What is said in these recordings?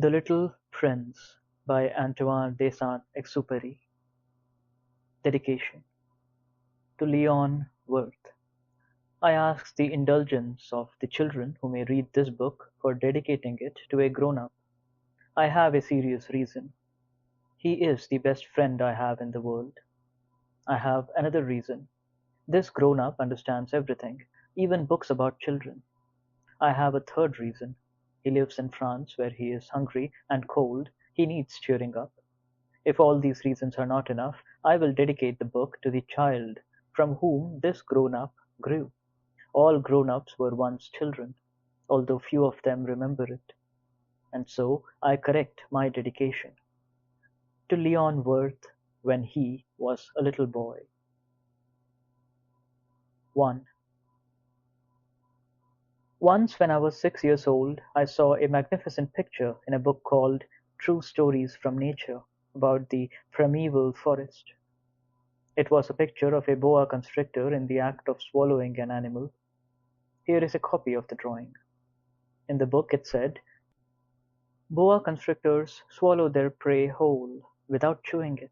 The Little Prince by Antoine de Saint-Exupéry. Dedication to Leon Worth. I ask the indulgence of the children who may read this book for dedicating it to a grown-up. I have a serious reason. He is the best friend I have in the world. I have another reason. This grown-up understands everything, even books about children. I have a third reason. He lives in France where he is hungry and cold. He needs cheering up. If all these reasons are not enough, I will dedicate the book to the child from whom this grown-up grew. All grown-ups were once children, although few of them remember it. And so I correct my dedication to Leon Worth when he was a little boy. 1. Once when I was 6 years old, I saw a magnificent picture in a book called True Stories from Nature about the primeval forest. It was a picture of a boa constrictor in the act of swallowing an animal. Here is a copy of the drawing. In the book it said, boa constrictors swallow their prey whole, without chewing it.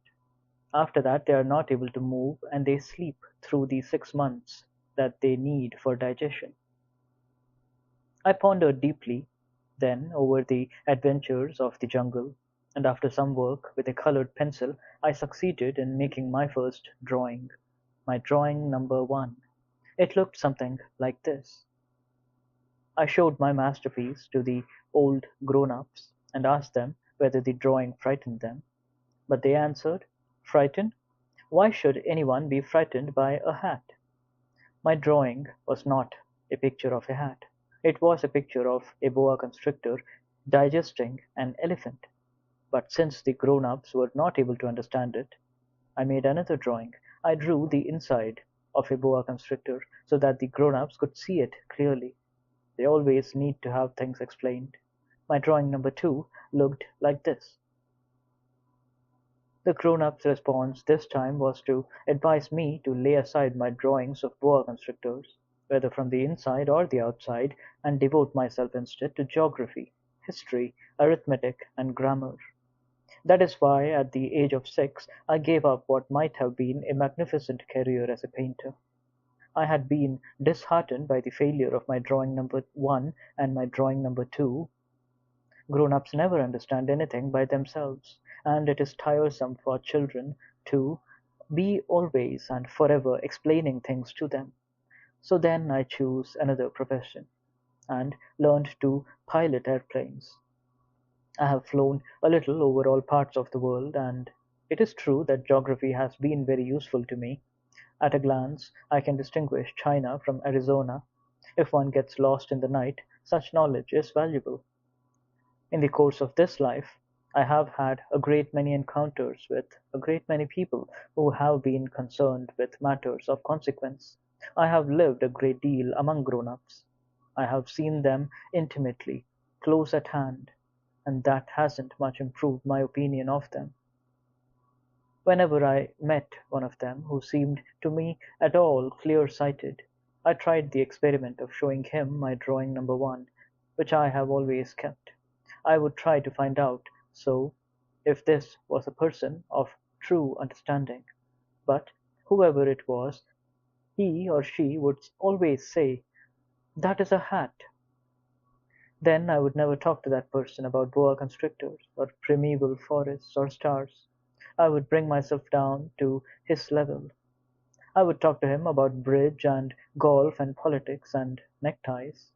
After that they are not able to move and they sleep through the 6 months that they need for digestion. I pondered deeply, then, over the adventures of the jungle, and after some work with a colored pencil I succeeded in making my first drawing, my drawing number 1. It looked something like this. I showed my masterpiece to the old grown-ups and asked them whether the drawing frightened them, but they answered, "Frightened? Why should anyone be frightened by a hat?" My drawing was not a picture of a hat. It was a picture of a boa constrictor digesting an elephant. But since the grown-ups were not able to understand it, I made another drawing. I drew the inside of a boa constrictor so that the grown-ups could see it clearly. They always need to have things explained. My drawing number 2 looked like this. The grown-up's response this time was to advise me to lay aside my drawings of boa constrictors, whether from the inside or the outside, and devote myself instead to geography, history, arithmetic, and grammar. That is why, at the age of 6, I gave up what might have been a magnificent career as a painter. I had been disheartened by the failure of my drawing number 1 and my drawing number 2. Grown-ups never understand anything by themselves, and it is tiresome for children to be always and forever explaining things to them. So then I chose another profession, and learned to pilot airplanes. I have flown a little over all parts of the world, and it is true that geography has been very useful to me. At a glance, I can distinguish China from Arizona. If one gets lost in the night, such knowledge is valuable. In the course of this life, I have had a great many encounters with a great many people who have been concerned with matters of consequence. I have lived a great deal among grown-ups. I have seen them intimately, close at hand, and that hasn't much improved my opinion of them. Whenever I met one of them who seemed to me at all clear-sighted, I tried the experiment of showing him my drawing number 1, which I have always kept. I would try to find out, so, if this was a person of true understanding. But, whoever it was, he or she would always say, "That is a hat." Then I would never talk to that person about boa constrictors, or primeval forests, or stars. I would bring myself down to his level. I would talk to him about bridge and golf and politics and neckties,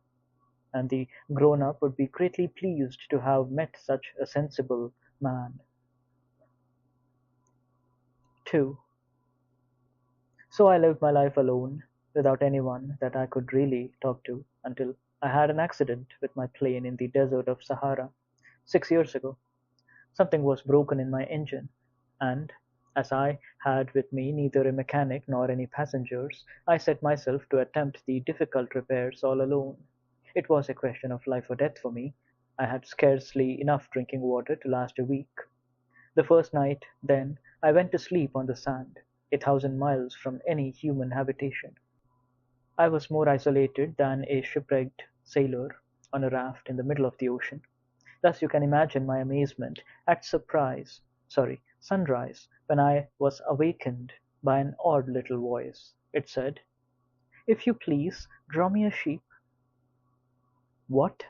and the grown-up would be greatly pleased to have met such a sensible man. 2. So I lived my life alone, without anyone that I could really talk to, until I had an accident with my plane in the desert of Sahara 6 years ago. Something was broken in my engine, and, as I had with me neither a mechanic nor any passengers, I set myself to attempt the difficult repairs all alone. It was a question of life or death for me. I had scarcely enough drinking water to last a week. The first night, then, I went to sleep on the sand, 1,000 miles from any human habitation. I was more isolated than a shipwrecked sailor on a raft in the middle of the ocean. Thus you can imagine my amazement at sunrise, when I was awakened by an odd little voice. It said, "If you please, draw me a sheep." What?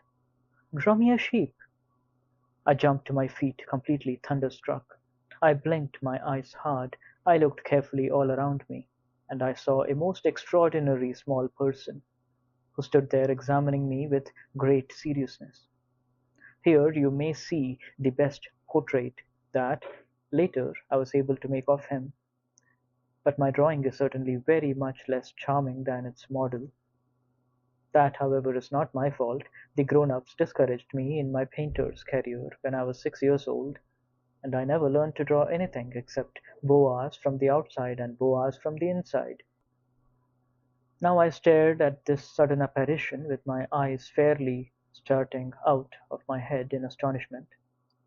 Draw me a sheep? I jumped to my feet, completely thunderstruck. I blinked my eyes hard. I looked carefully all around me, and I saw a most extraordinary small person, who stood there examining me with great seriousness. Here you may see the best portrait that, later, I was able to make of him, but my drawing is certainly very much less charming than its model. That, however, is not my fault. The grown-ups discouraged me in my painter's career when I was 6 years old, and I never learned to draw anything except boas from the outside and boas from the inside. Now I stared at this sudden apparition with my eyes fairly starting out of my head in astonishment.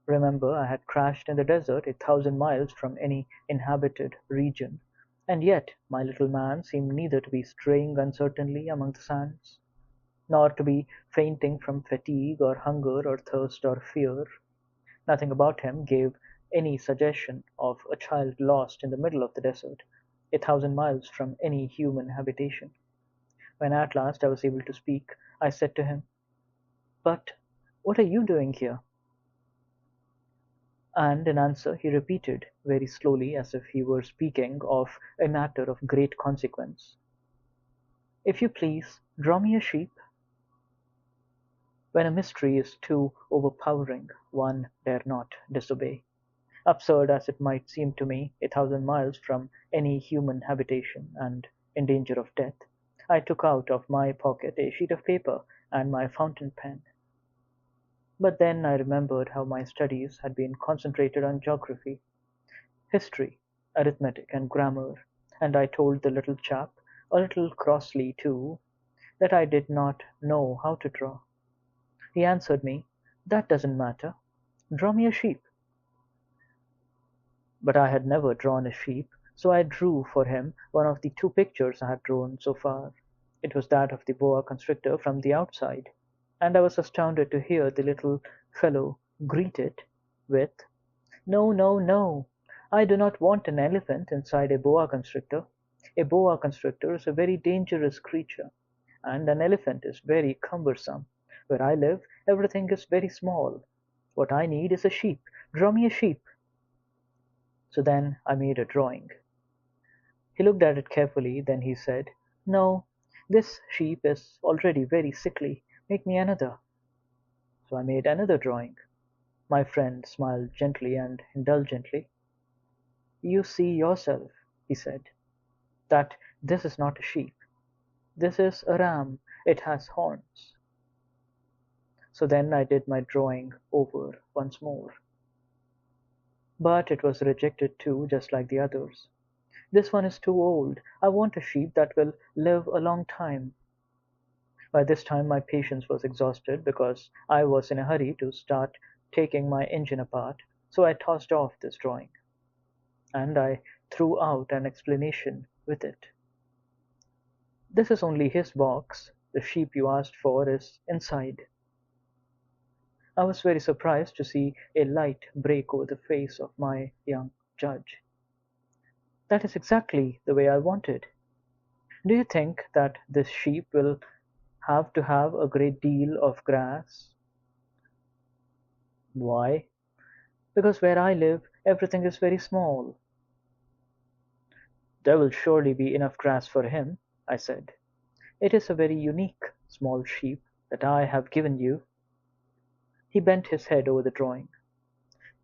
Remember, I had crashed in the desert 1,000 miles from any inhabited region, and yet my little man seemed neither to be straying uncertainly among the sands, nor to be fainting from fatigue or hunger or thirst or fear. Nothing about him gave any suggestion of a child lost in the middle of the desert, 1,000 miles from any human habitation. When at last I was able to speak, I said to him, "But what are you doing here?" And in answer he repeated, very slowly, as if he were speaking of a matter of great consequence, "If you please, draw me a sheep." When a mystery is too overpowering, one dare not disobey. Absurd as it might seem to me, 1,000 miles from any human habitation, and in danger of death, I took out of my pocket a sheet of paper and my fountain pen. But then I remembered how my studies had been concentrated on geography, history, arithmetic, and grammar, and I told the little chap, a little crossly too, that I did not know how to draw. He answered me, "That doesn't matter. Draw me a sheep." But I had never drawn a sheep, so I drew for him one of the two pictures I had drawn so far. It was that of the boa constrictor from the outside, and I was astounded to hear the little fellow greet it with, "No, no, no! I do not want an elephant inside a boa constrictor. A boa constrictor is a very dangerous creature, and an elephant is very cumbersome. Where I live, everything is very small. What I need is a sheep. Draw me a sheep." So then I made a drawing. He looked at it carefully, then he said, "No, this sheep is already very sickly. Make me another." So I made another drawing. My friend smiled gently and indulgently. "You see yourself," he said, "that this is not a sheep. This is a ram. It has horns." So then I did my drawing over once more. But it was rejected too, just like the others. "This one is too old. I want a sheep that will live a long time." By this time my patience was exhausted, because I was in a hurry to start taking my engine apart, so I tossed off this drawing, and I threw out an explanation with it. "This is only his box. The sheep you asked for is inside." I was very surprised to see a light break over the face of my young judge. "That is exactly the way I wanted. Do you think that this sheep will have to have a great deal of grass?" "Why?" "Because where I live everything is very small." "There will surely be enough grass for him," I said. "It is a very unique small sheep that I have given you." He bent his head over the drawing.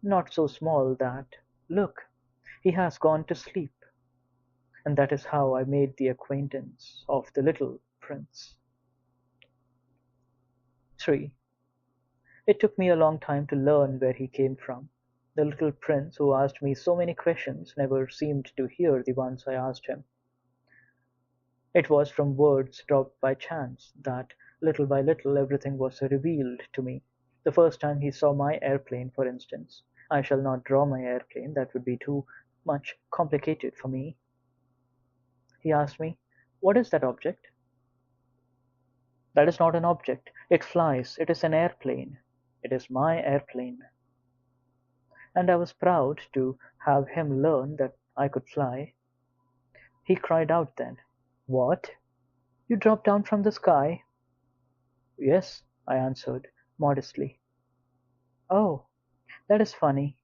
"Not so small that, look, he has gone to sleep." And that is how I made the acquaintance of the little prince. 3. It took me a long time to learn where he came from. The little prince who asked me so many questions never seemed to hear the ones I asked him. It was from words dropped by chance that, little by little, everything was revealed to me. The first time he saw my airplane, for instance. I shall not draw my airplane, that would be too much complicated for me. He asked me, "What is that object?" "That is not an object. It flies. It is an airplane." It is my airplane. And I was proud to have him learn that I could fly. He cried out then, "What? You dropped down from the sky?" "Yes," I answered, modestly. "Oh, that is funny."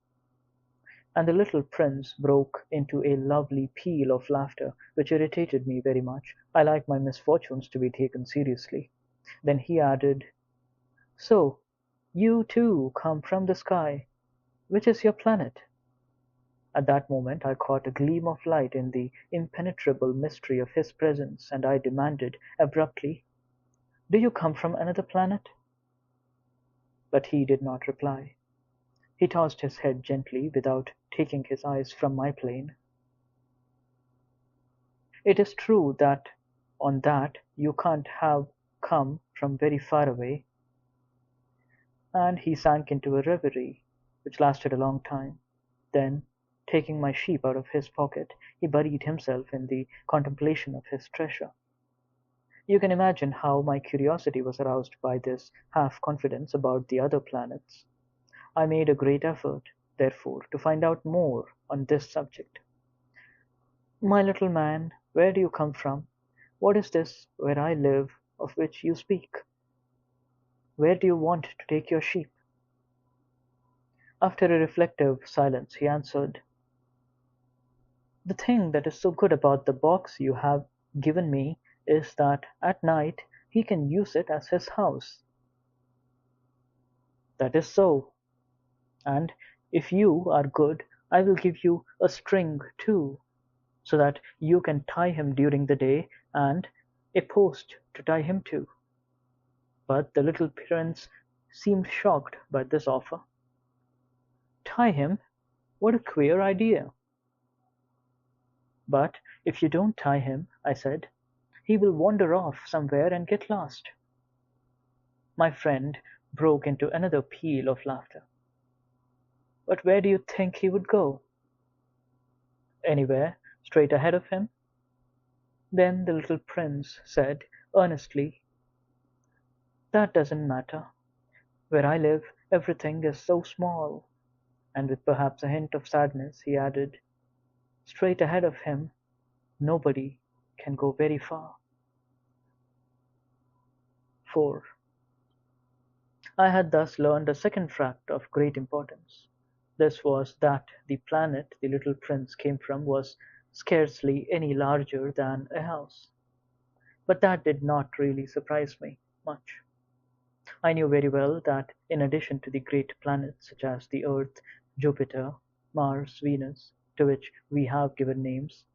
And the little prince broke into a lovely peal of laughter, which irritated me very much. I like my misfortunes to be taken seriously. Then he added, "So, you too come from the sky. Which is your planet?" At that moment I caught a gleam of light in the impenetrable mystery of his presence, and I demanded, abruptly, "Do you come from another planet?" But he did not reply. He tossed his head gently without taking his eyes from my plane. "It is true that on that you can't have come from very far away." And he sank into a reverie, which lasted a long time. Then, taking my sheep out of his pocket, he buried himself in the contemplation of his treasure. You can imagine how my curiosity was aroused by this half confidence about the other planets. I made a great effort, therefore, to find out more on this subject. "My little man, where do you come from? What is this where I live of which you speak? Where do you want to take your sheep?" After a reflective silence he answered, "The thing that is so good about the box you have given me is that at night he can use it as his house." "That is so. And if you are good I will give you a string too, so that you can tie him during the day, and a post to tie him to." But the little prince seemed shocked by this offer. "Tie him? What a queer idea!" "But if you don't tie him," I said, "he will wander off somewhere and get lost." My friend broke into another peal of laughter. "But where do you think he would go?" "Anywhere, straight ahead of him." Then the little prince said, earnestly, "That doesn't matter. Where I live everything is so small." And with perhaps a hint of sadness he added, "Straight ahead of him nobody can go very far." 4. I had thus learned a second fact of great importance. This was that the planet the little prince came from was scarcely any larger than a house. But that did not really surprise me much. I knew very well that in addition to the great planets such as the Earth, Jupiter, Mars, Venus, to which we have given names,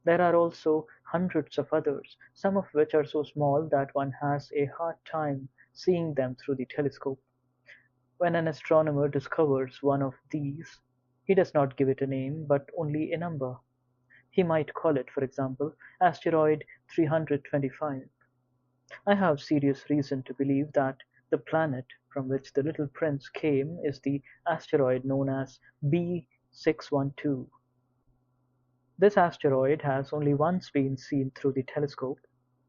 there are also hundreds of others, some of which are so small that one has a hard time seeing them through the telescope. When an astronomer discovers one of these, he does not give it a name, but only a number. He might call it, for example, asteroid 325. I have serious reason to believe that the planet from which the little prince came is the asteroid known as B612. This asteroid has only once been seen through the telescope.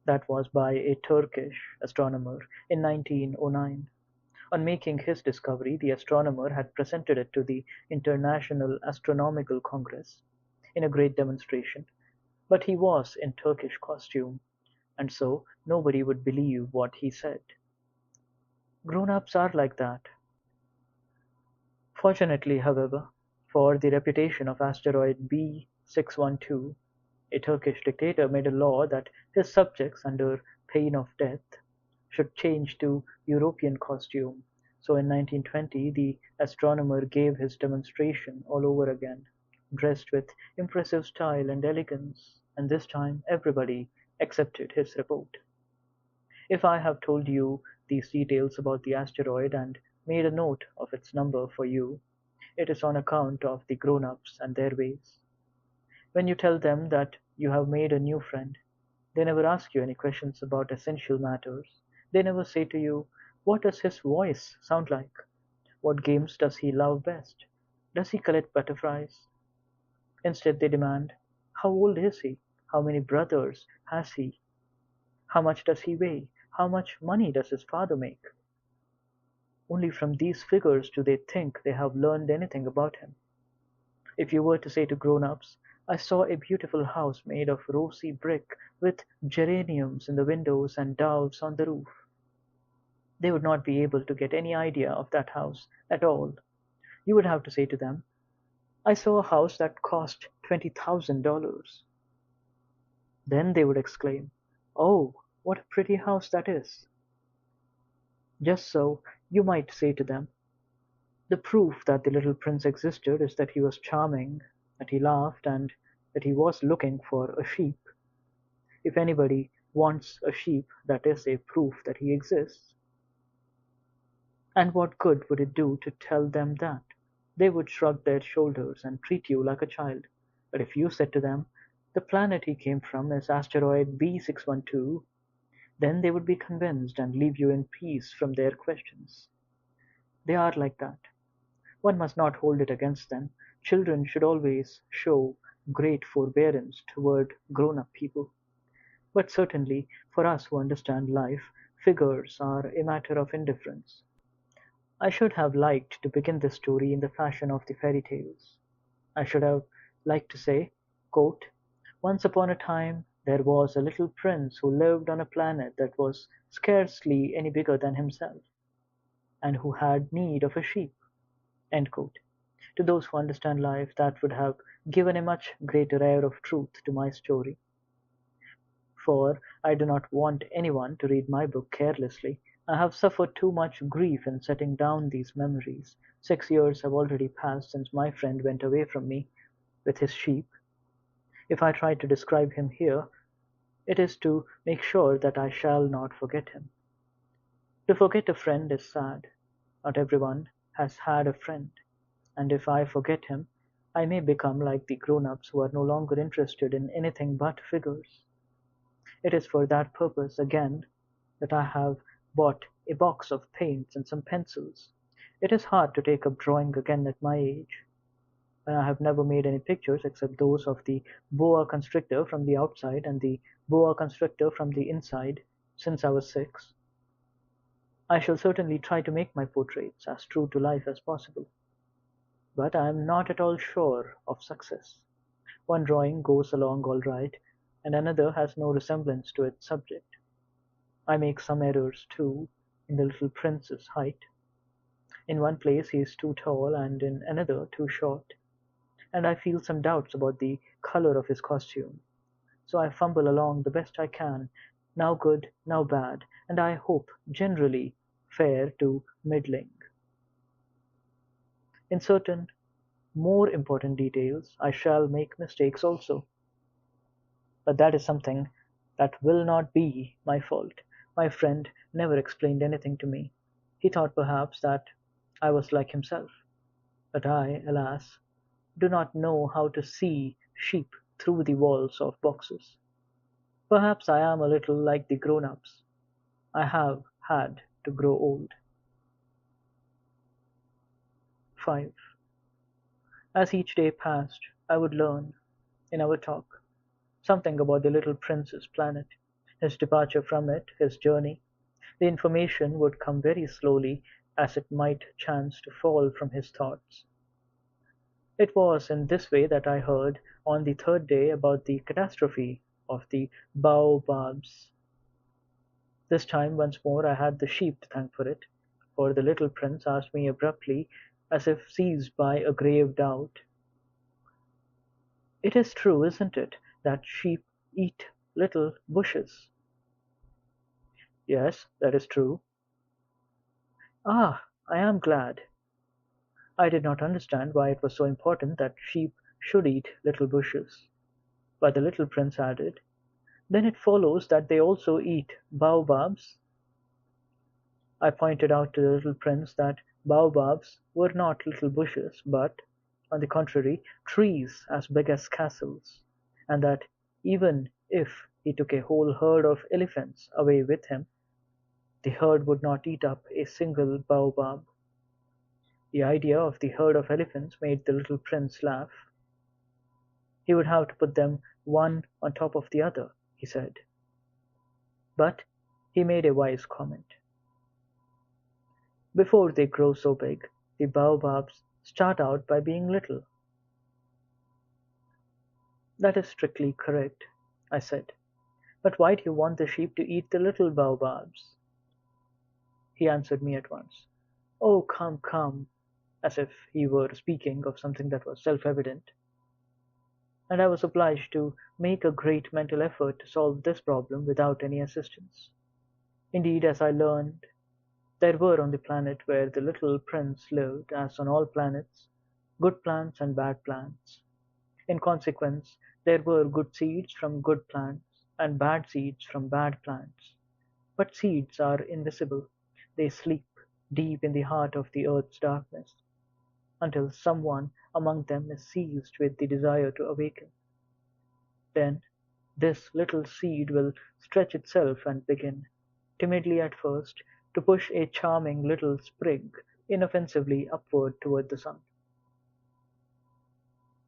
That was by a Turkish astronomer in 1909. On making his discovery, the astronomer had presented it to the International Astronomical Congress in a great demonstration, but he was in Turkish costume, and so nobody would believe what he said. Grown-ups are like that. Fortunately, however, for the reputation of asteroid B612, a Turkish dictator made a law that his subjects, under pain of death, should change to European costume. So in 1920 the astronomer gave his demonstration all over again, dressed with impressive style and elegance, and this time everybody accepted his report. If I have told you these details about the asteroid and made a note of its number for you, it is on account of the grown-ups and their ways. When you tell them that you have made a new friend, they never ask you any questions about essential matters. They never say to you, "What does his voice sound like? What games does he love best? Does he collect butterflies?" Instead, they demand, "How old is he? How many brothers has he? How much does he weigh? How much money does his father make?" Only from these figures do they think they have learned anything about him. If you were to say to grown-ups, "I saw a beautiful house made of rosy brick with geraniums in the windows and doves on the roof," they would not be able to get any idea of that house at all. You would have to say to them, "I saw a house that cost $20,000. Then they would exclaim, "Oh, what a pretty house that is." Just so, you might say to them, "The proof that the little prince existed is that he was charming, that he laughed, and that he was looking for a sheep. If anybody wants a sheep, that is a proof that he exists." And what good would it do to tell them that? They would shrug their shoulders and treat you like a child. But if you said to them, "The planet he came from is asteroid B612," then they would be convinced and leave you in peace from their questions. They are like that. One must not hold it against them. Children should always show great forbearance toward grown-up people. But certainly, for us who understand life, figures are a matter of indifference. I should have liked to begin this story in the fashion of the fairy tales. I should have liked to say, quote, "Once upon a time there was a little prince who lived on a planet that was scarcely any bigger than himself, and who had need of a sheep." End quote. To those who understand life, that would have given a much greater air of truth to my story. For I do not want anyone to read my book carelessly. I have suffered too much grief in setting down these memories. 6 years have already passed since my friend went away from me with his sheep. If I try to describe him here, it is to make sure that I shall not forget him. To forget a friend is sad. Not everyone has had a friend, and if I forget him, I may become like the grown-ups who are no longer interested in anything but figures. It is for that purpose, again, that I have bought a box of paints and some pencils. It is hard to take up drawing again at my age, when I have never made any pictures except those of the boa constrictor from the outside and the boa constrictor from the inside since I was 6. I shall certainly try to make my portraits as true to life as possible, but I am not at all sure of success. One drawing goes along all right, and another has no resemblance to its subject. I make some errors, too, in the little prince's height. In one place he is too tall, and in another too short, and I feel some doubts about the color of his costume. So I fumble along the best I can, now good, now bad, and I hope generally fair to middling. In certain more important details I shall make mistakes also, but that is something that will not be my fault. My friend never explained anything to me. He thought perhaps that I was like himself, but I, alas, do not know how to see sheep through the walls of boxes. Perhaps I am a little like the grown-ups. I have had to grow old. 5. As each day passed, I would learn, in our talk, something about the little prince's planet, his departure from it, his journey. The information would come very slowly, as it might chance to fall from his thoughts. It was in this way that I heard, on the third day, about the catastrophe of the baobabs. This time once more I had the sheep to thank for it, for the little prince asked me abruptly, as if seized by a grave doubt, "It is true, isn't it, that sheep eat little bushes?" "Yes, that is true." "Ah, I am glad." I did not understand why it was so important that sheep should eat little bushes. But the little prince added, "Then it follows that they also eat baobabs?" I pointed out to the little prince that baobabs were not little bushes, but, on the contrary, trees as big as castles, and that even if he took a whole herd of elephants away with him, the herd would not eat up a single baobab. The idea of the herd of elephants made the little prince laugh. He would have to put them one on top of the other, he said. But he made a wise comment. Before they grow so big, the baobabs start out by being little. That is strictly correct, I said. But why do you want the sheep to eat the little baobabs? He answered me at once. Oh, come, come, as if he were speaking of something that was self-evident. And I was obliged to make a great mental effort to solve this problem without any assistance. Indeed, as I learned, there were on the planet where the little prince lived, as on all planets, good plants and bad plants. In consequence, there were good seeds from good plants and bad seeds from bad plants. But seeds are invisible. They sleep deep in the heart of the earth's darkness, until someone among them is seized with the desire to awaken. Then this little seed will stretch itself and begin, timidly at first, to push a charming little sprig inoffensively upward toward the sun.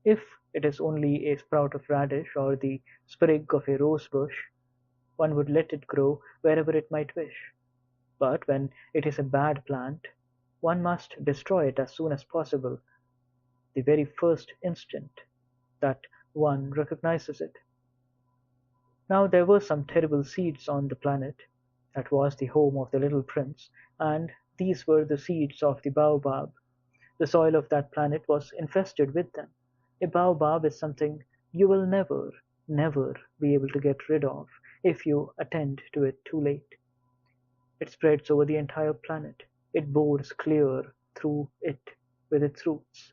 If it is only a sprout of radish or the sprig of a rose bush, one would let it grow wherever it might wish. But when it is a bad plant, one must destroy it as soon as possible, the very first instant that one recognizes it. Now there were some terrible seeds on the planet that was the home of the little prince, and these were the seeds of the baobab. The soil of that planet was infested with them. A baobab is something you will never, never be able to get rid of if you attend to it too late. It spreads over the entire planet. It bores clear through it with its roots.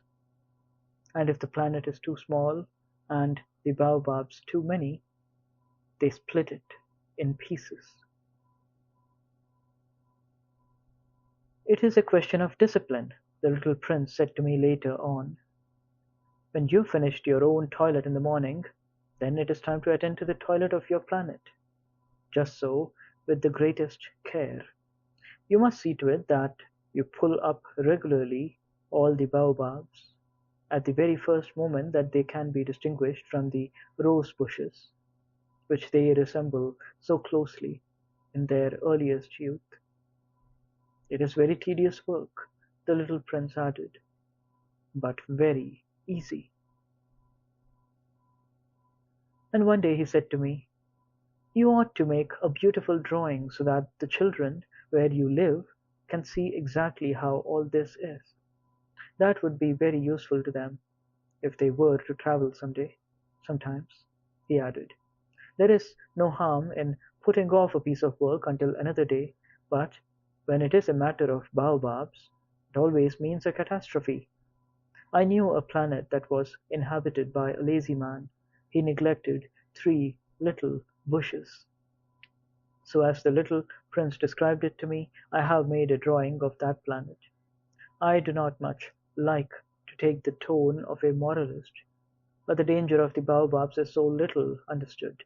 And if the planet is too small and the baobabs too many, they split it in pieces. It is a question of discipline, the little prince said to me later on. When you've finished your own toilet in the morning, then it is time to attend to the toilet of your planet. Just so, with the greatest care. You must see to it that you pull up regularly all the baobabs at the very first moment that they can be distinguished from the rose bushes, which they resemble so closely in their earliest youth. It is very tedious work, the little prince added, but very easy. And one day he said to me, you ought to make a beautiful drawing so that the children where you live can see exactly how all this is. That would be very useful to them if they were to travel sometimes, he added. There is no harm in putting off a piece of work until another day, but when it is a matter of baobabs, it always means a catastrophe. I knew a planet that was inhabited by a lazy man. He neglected three little bushes. So as the little prince described it to me, I have made a drawing of that planet. I do not much like to take the tone of a moralist, but the danger of the baobabs is so little understood,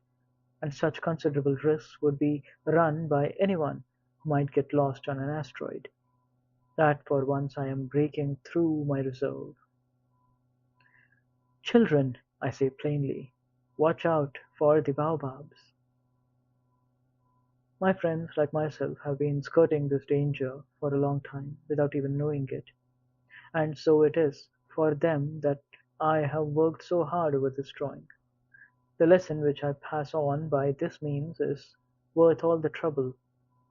and such considerable risks would be run by anyone who might get lost on an asteroid, that for once I am breaking through my reserve. Children, I say plainly, watch out for the baobabs. My friends, like myself, have been skirting this danger for a long time without even knowing it, and so it is for them that I have worked so hard over this drawing. The lesson which I pass on by this means is worth all the trouble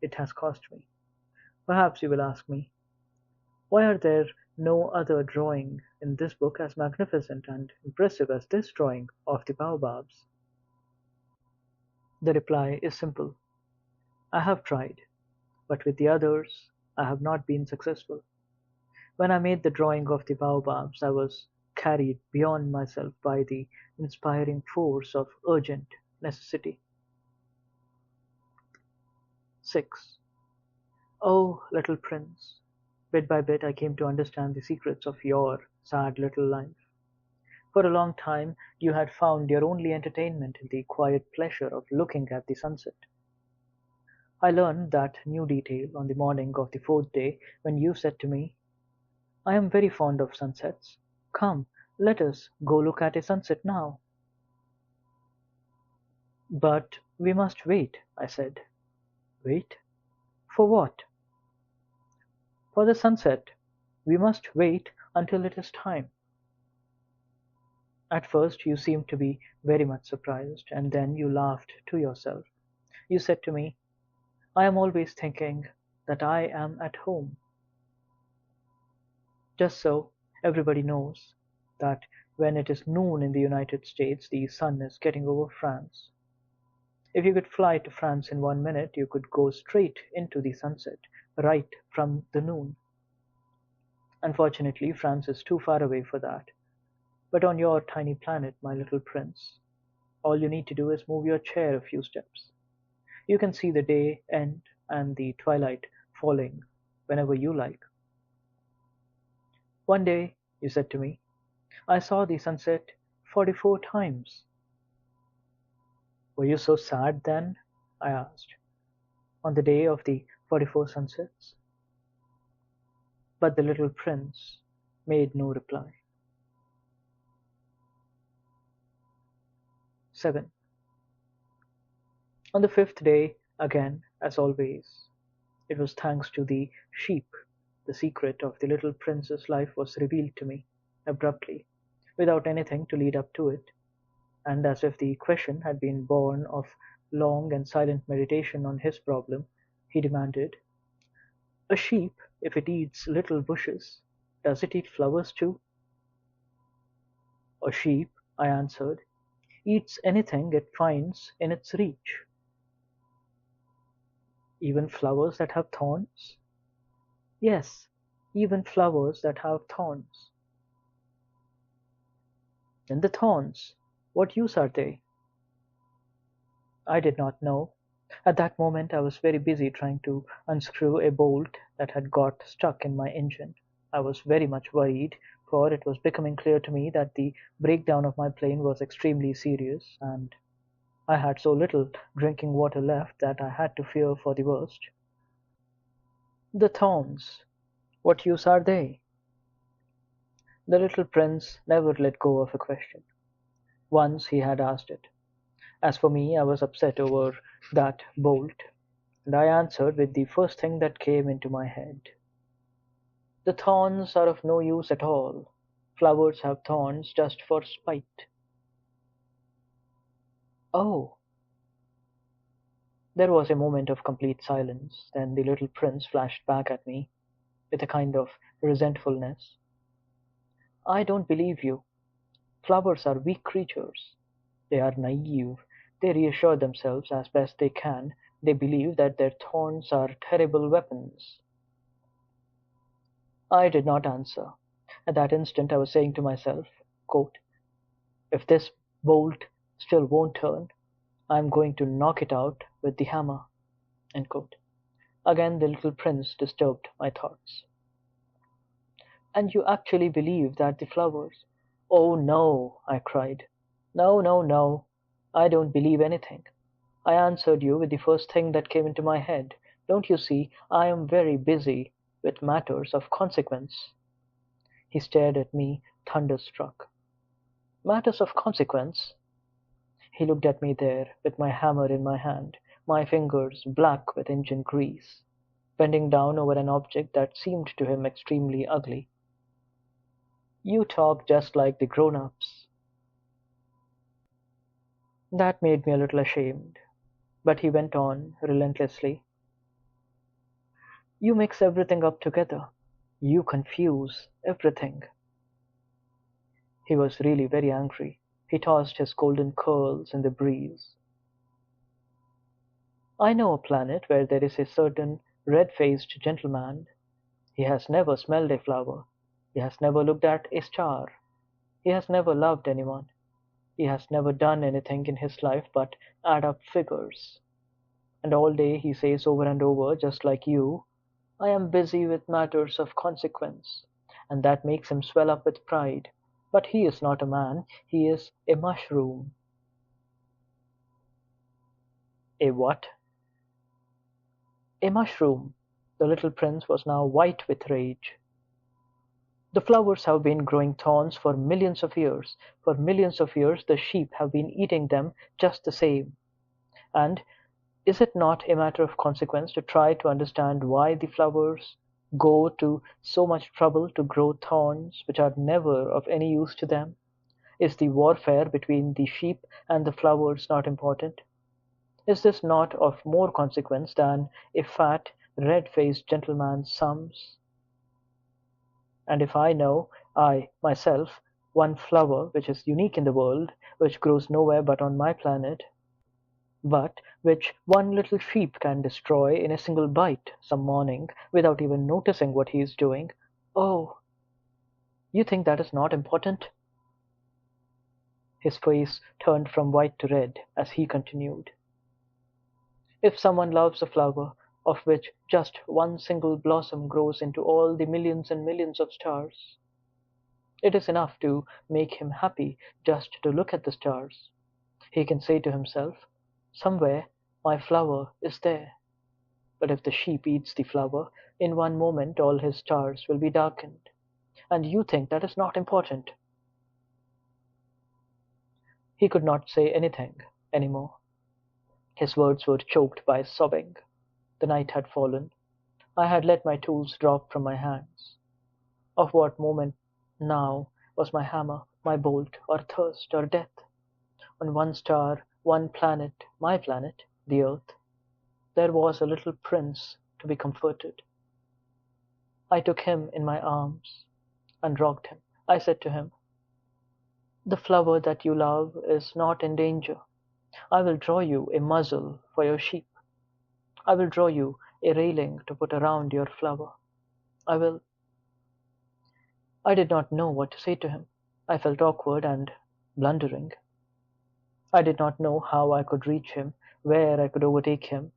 it has cost me. Perhaps you will ask me, why are there no other drawing in this book as magnificent and impressive as this drawing of the baobabs? The reply is simple. I have tried, but with the others I have not been successful. When I made the drawing of the baobabs, I was carried beyond myself by the inspiring force of urgent necessity. 6. Oh, little prince, bit by bit I came to understand the secrets of your sad little life. For a long time you had found your only entertainment in the quiet pleasure of looking at the sunset. I learned that new detail on the morning of the fourth day when you said to me, I am very fond of sunsets. Come, let us go look at a sunset now. But we must wait, I said. Wait? For what? For the sunset, we must wait until it is time. At first you seemed to be very much surprised, and then you laughed to yourself. You said to me, I am always thinking that I am at home. Just so everybody knows that when it is noon in the United States, the sun is getting over France. If you could fly to France in 1 minute, you could go straight into the sunset, right from the noon. Unfortunately, France is too far away for that. But on your tiny planet, my little prince, all you need to do is move your chair a few steps. You can see the day end and the twilight falling whenever you like. One day, you said to me, I saw the sunset 44 times. Were you so sad then? I asked, on the day of the 44 sunsets. But the little prince made no reply. 7. On the fifth day, again, as always, it was thanks to the sheep, the secret of the little prince's life was revealed to me, abruptly, without anything to lead up to it, and as if the question had been born of long and silent meditation on his problem, he demanded, a sheep, if it eats little bushes, does it eat flowers too? A sheep, I answered, eats anything it finds in its reach. Even flowers that have thorns? Yes, even flowers that have thorns. Then the thorns, what use are they? I did not know. At that moment I was very busy trying to unscrew a bolt that had got stuck in my engine. I was very much worried, for it was becoming clear to me that the breakdown of my plane was extremely serious, and I had so little drinking water left that I had to fear for the worst. The thorns, what use are they? The little prince never let go of a question. Once he had asked it. As for me, I was upset over that bolt, and I answered with the first thing that came into my head. The thorns are of no use at all. Flowers have thorns just for spite. Oh! There was a moment of complete silence, then the little prince flashed back at me with a kind of resentfulness. I don't believe you. Flowers are weak creatures. They are naive. They reassure themselves as best they can. They believe that their thorns are terrible weapons. I did not answer. At that instant I was saying to myself, quote, if this bolt still won't turn, I am going to knock it out with the hammer. End quote. Again the little prince disturbed my thoughts. And you actually believe that the flowers? Oh no, I cried. No, no, no. I don't believe anything. I answered you with the first thing that came into my head. Don't you see, I am very busy with matters of consequence. He stared at me, thunderstruck. Matters of consequence? He looked at me there, with my hammer in my hand, my fingers black with engine grease, bending down over an object that seemed to him extremely ugly. You talk just like the grown-ups. That made me a little ashamed, but he went on relentlessly. You mix everything up together. You confuse everything. He was really very angry. He tossed his golden curls in the breeze. I know a planet where there is a certain red-faced gentleman. He has never smelled a flower. He has never looked at a star. He has never loved anyone. He has never done anything in his life but add up figures. And all day he says over and over, just like you, I am busy with matters of consequence, and that makes him swell up with pride. But he is not a man, he is a mushroom. A what? A mushroom. The little prince was now white with rage. The flowers have been growing thorns for millions of years. For millions of years the sheep have been eating them just the same. And is it not a matter of consequence to try to understand why the flowers go to so much trouble to grow thorns which are never of any use to them? Is the warfare between the sheep and the flowers not important? Is this not of more consequence than a fat, red-faced gentleman's sums? And if I know, I, myself, one flower which is unique in the world, which grows nowhere but on my planet, but which one little sheep can destroy in a single bite some morning without even noticing what he is doing, oh, you think that is not important? His face turned from white to red as he continued. If someone loves a flower of which just one single blossom grows into all the millions and millions of stars, it is enough to make him happy just to look at the stars. He can say to himself, "Somewhere my flower is there." But if the sheep eats the flower, in one moment all his stars will be darkened. And you think that is not important? He could not say anything any more. His words were choked by sobbing. The night had fallen. I had let my tools drop from my hands. Of what moment now was my hammer, my bolt, or thirst, or death? On one star, one planet, my planet, the earth, there was a little prince to be comforted. I took him in my arms and rocked him. I said to him, "The flower that you love is not in danger. I will draw you a muzzle for your sheep. I will draw you a railing to put around your flower. I will." I did not know what to say to him. I felt awkward and blundering. I did not know how I could reach him, where I could overtake him,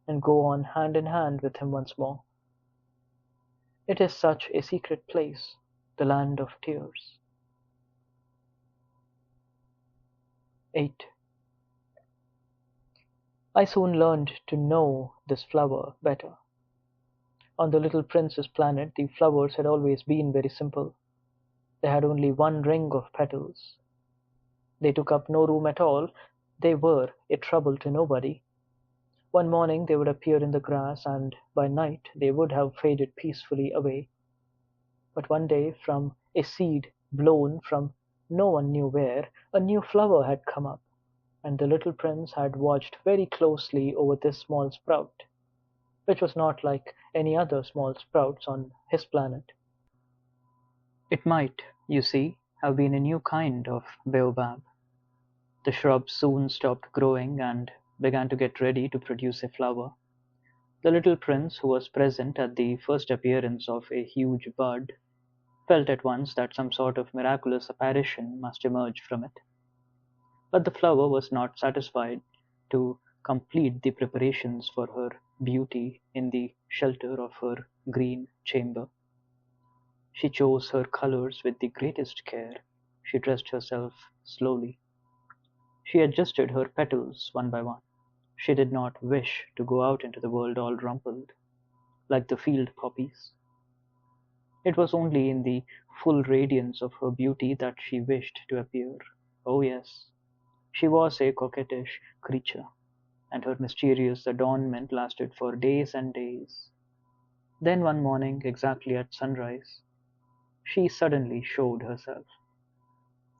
and go on hand in hand with him once more. It is such a secret place, the land of tears. 8. I soon learned to know this flower better. On the little prince's planet the flowers had always been very simple. They had only one ring of petals. They took up no room at all. They were a trouble to nobody. One morning they would appear in the grass, and by night they would have faded peacefully away. But one day, from a seed blown from no one knew where, a new flower had come up, and the little prince had watched very closely over this small sprout, which was not like any other small sprouts on his planet. It might, you see, have been a new kind of baobab. The shrub soon stopped growing and began to get ready to produce a flower. The little prince, who was present at the first appearance of a huge bud, felt at once that some sort of miraculous apparition must emerge from it. But the flower was not satisfied to complete the preparations for her beauty in the shelter of her green chamber. She chose her colors with the greatest care. She dressed herself slowly. She adjusted her petals one by one. She did not wish to go out into the world all rumpled, like the field poppies. It was only in the full radiance of her beauty that she wished to appear. Oh yes, she was a coquettish creature, and her mysterious adornment lasted for days and days. Then one morning, exactly at sunrise, she suddenly showed herself,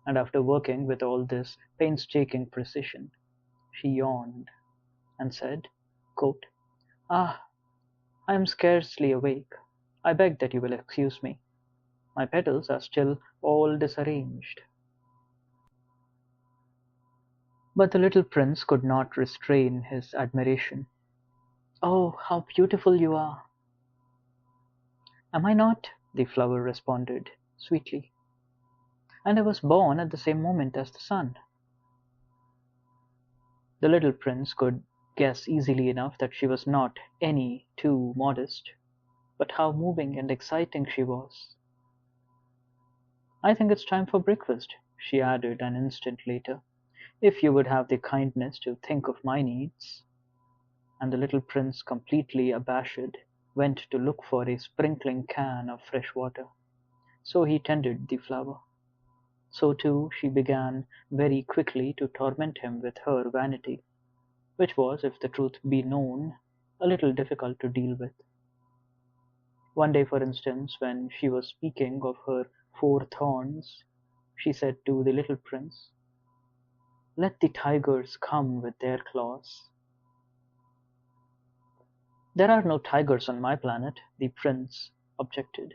and after working with all this painstaking precision, she yawned and said, quote, "Ah, I am scarcely awake. I beg that you will excuse me. My petals are still all disarranged." But the little prince could not restrain his admiration. "Oh, how beautiful you are!" "Am I not?" the flower responded, sweetly. "And I was born at the same moment as the sun." The little prince could guess easily enough that she was not any too modest, but how moving and exciting she was. "I think it's time for breakfast," she added an instant later, "if you would have the kindness to think of my needs." And the little prince, completely abashed, went to look for a sprinkling can of fresh water. So he tended the flower. So too she began very quickly to torment him with her vanity, which was, if the truth be known, a little difficult to deal with. One day, for instance, when she was speaking of her 4 thorns, she said to the little prince, "Let the tigers come with their claws." "There are no tigers on my planet," the prince objected.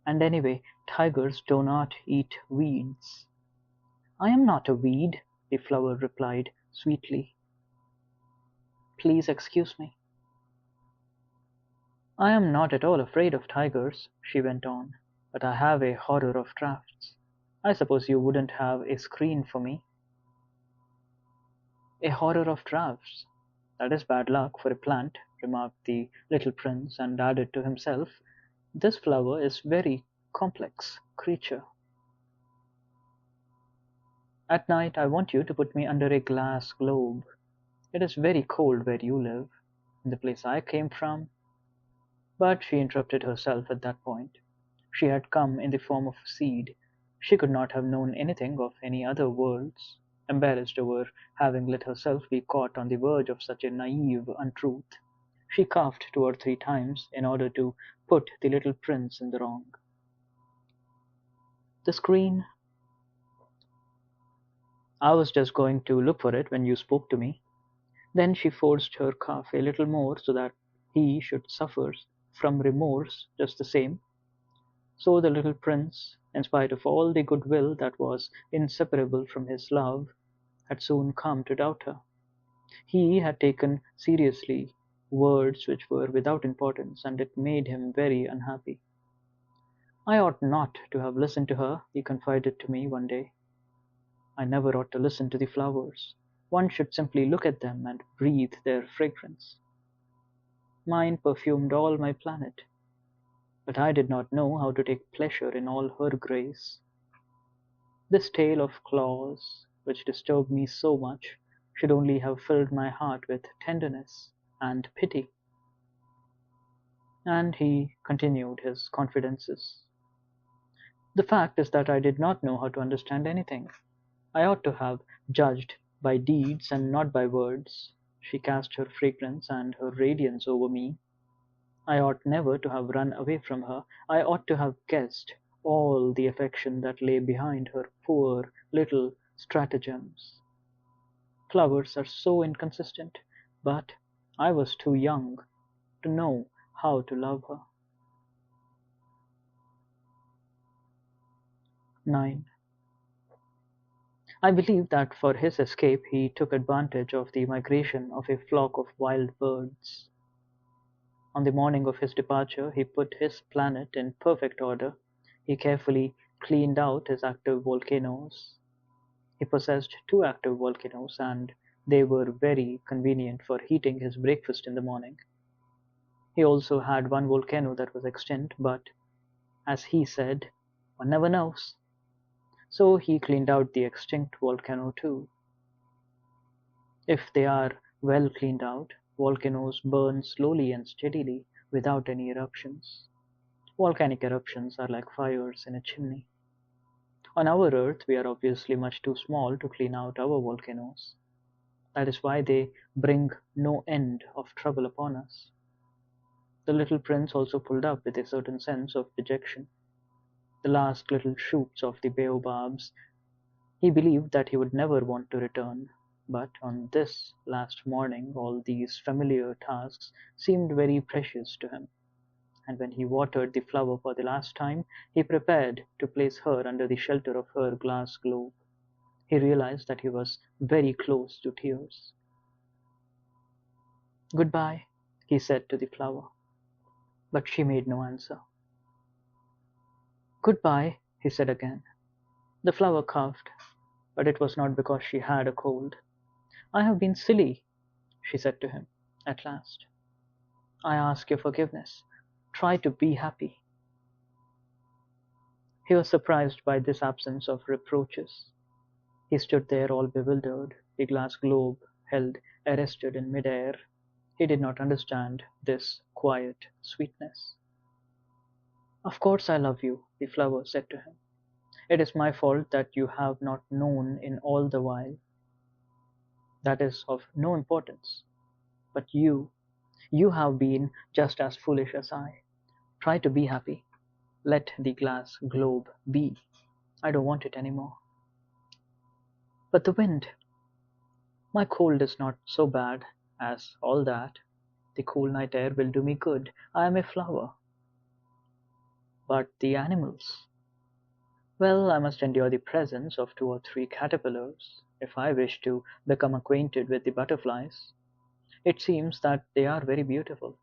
"And anyway, tigers do not eat weeds." "I am not a weed," the flower replied sweetly. "Please excuse me." "I am not at all afraid of tigers," she went on, "but I have a horror of drafts. I suppose you wouldn't have a screen for me." "A horror of drafts? That is bad luck for a plant," remarked the little prince, and added to himself, "This flower is a very complex creature. At night I want you to put me under a glass globe. It is very cold where you live. In the place I came from—" But she interrupted herself at that point. She had come in the form of a seed. She could not have known anything of any other worlds. Embarrassed over having let herself be caught on the verge of such a naive untruth, she coughed 2 or 3 times in order to put the little prince in the wrong. "The screen? I was just going to look for it when you spoke to me." Then she forced her cough a little more so that he should suffer from remorse just the same. So the little prince, in spite of all the goodwill that was inseparable from his love, had soon come to doubt her. He had taken seriously words which were without importance, and it made him very unhappy. "I ought not to have listened to her," he confided to me one day. "I never ought to listen to the flowers. One should simply look at them and breathe their fragrance. Mine perfumed all my planet, but I did not know how to take pleasure in all her grace. This tale of claws, which disturbed me so much, should only have filled my heart with tenderness and pity." And he continued his confidences. "The fact is that I did not know how to understand anything. I ought to have judged by deeds and not by words. She cast her fragrance and her radiance over me. I ought never to have run away from her. I ought to have guessed all the affection that lay behind her poor little stratagems. Flowers are so inconsistent, but I was too young to know how to love her." 9. I believe that for his escape he took advantage of the migration of a flock of wild birds. On the morning of his departure he put his planet in perfect order. He carefully cleaned out his active volcanoes. He possessed 2 active volcanoes, and they were very convenient for heating his breakfast in the morning. He also had one volcano that was extinct, but, as he said, one never knows. So he cleaned out the extinct volcano too. If they are well cleaned out, volcanoes burn slowly and steadily without any eruptions. Volcanic eruptions are like fires in a chimney. On our Earth, we are obviously much too small to clean out our volcanoes. That is why they bring no end of trouble upon us. The little prince also pulled up with a certain sense of dejection. The last little shoots of the baobabs, he believed that he would never want to return, but on this last morning all these familiar tasks seemed very precious to him, and when he watered the flower for the last time, he prepared to place her under the shelter of her glass globe. He realized that he was very close to tears. "Goodbye," he said to the flower, but she made no answer. "Goodbye," he said again. The flower coughed, but it was not because she had a cold. "I have been silly," she said to him, at last. "I ask your forgiveness. Try to be happy." He was surprised by this absence of reproaches. He stood there all bewildered, the glass globe held arrested in mid-air. He did not understand this quiet sweetness. "Of course I love you," the flower said to him. "It is my fault that you have not known in all the while. That is of no importance. But You have been just as foolish as I. Try to be happy. Let the glass globe be. I don't want it anymore. But the wind. My cold is not so bad as all that. The cool night air will do me good. I am a flower. But the animals. Well, I must endure the presence of 2 or 3 caterpillars if I wish to become acquainted with the butterflies. It seems that they are very beautiful,